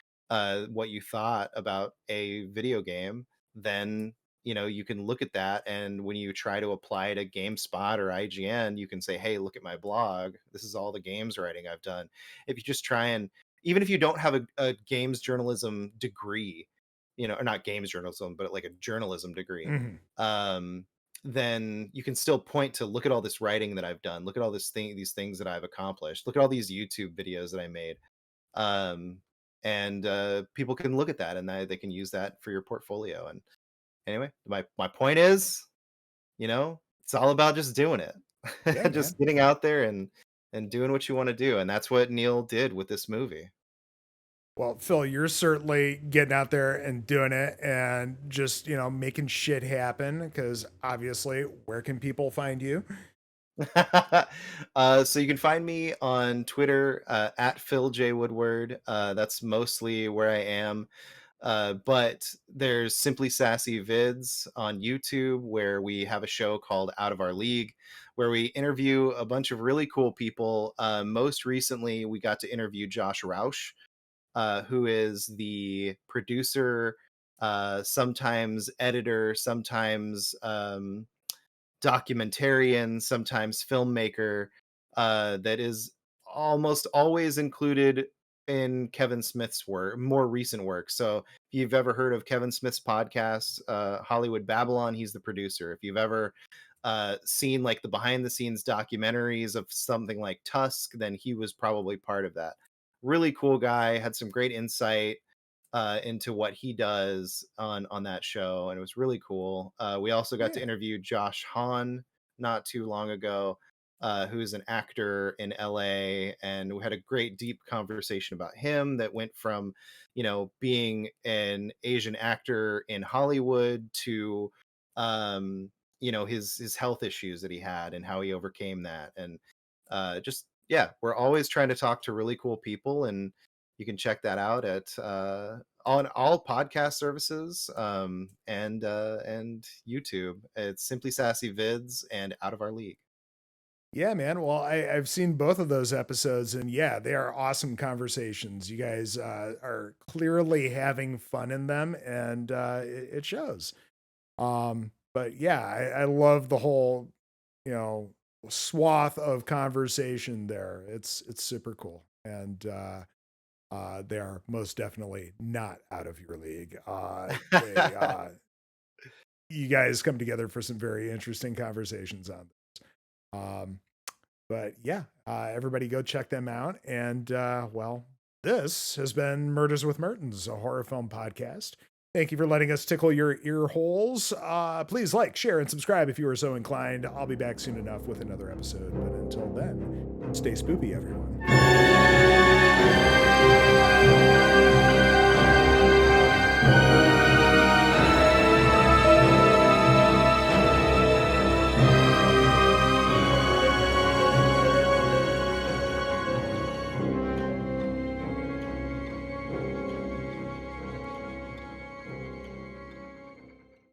what you thought about a video game, then you can look at that, and when you try to apply to GameSpot or IGN, you can say, hey, look at my blog, this is all the games writing I've done. If you just try and, even if you don't have a games journalism degree, or not games journalism, but like a journalism degree, Mhm. um, then you can still point to, look at all this writing that I've done. Look at all these things that I've accomplished. Look at all these YouTube videos that I made. Um, and people can look at that, and they can use that for your portfolio. And anyway, my point is, it's all about just doing Yeah, it, man. just getting out there and doing what you want to do. And that's what Neil did with this movie. Well, Phil, you're certainly getting out there and doing it and just, making shit happen because obviously, where can people find you? So you can find me on Twitter at Phil J Woodward. That's mostly where I am. But there's Simply Sassy Vids on YouTube, where we have a show called Out of Our League, where we interview a bunch of really cool people. Most recently, we got to interview Josh Roush, who is the producer, sometimes editor, sometimes documentarian, sometimes filmmaker, that is almost always included in Kevin Smith's work, more recent work. So if you've ever heard of Kevin Smith's podcast, Hollywood Babylon, he's the producer. If you've ever seen like the behind the scenes documentaries of something like Tusk, then he was probably part of that. Really cool guy, had some great insight into what he does on that show, and it was really cool. We also got to Yeah. interview Josh Hahn not too long ago, who's an actor in LA, and we had a great deep conversation about him that went from, being an Asian actor in Hollywood to, his health issues that he had and how he overcame that, and just yeah, we're always trying to talk to really cool people, and you can check that out at on all podcast services, and YouTube. It's Simply Sassy Vids and Out of Our League. Yeah, man. Well, I've seen both of those episodes, and yeah, they are awesome conversations. You guys are clearly having fun in them, and it shows. But yeah, I love the whole, you know, swath of conversation there. It's super cool, and they are most definitely not out of your league. They You guys come together for some very interesting conversations on this. But yeah, everybody go check them out. And well, this has been Murders with Mertens, a horror film podcast. Thank you for letting us tickle your ear holes. Please like, share, and subscribe if you are so inclined. I'll be back soon enough with another episode. But until then, stay spoopy, everyone.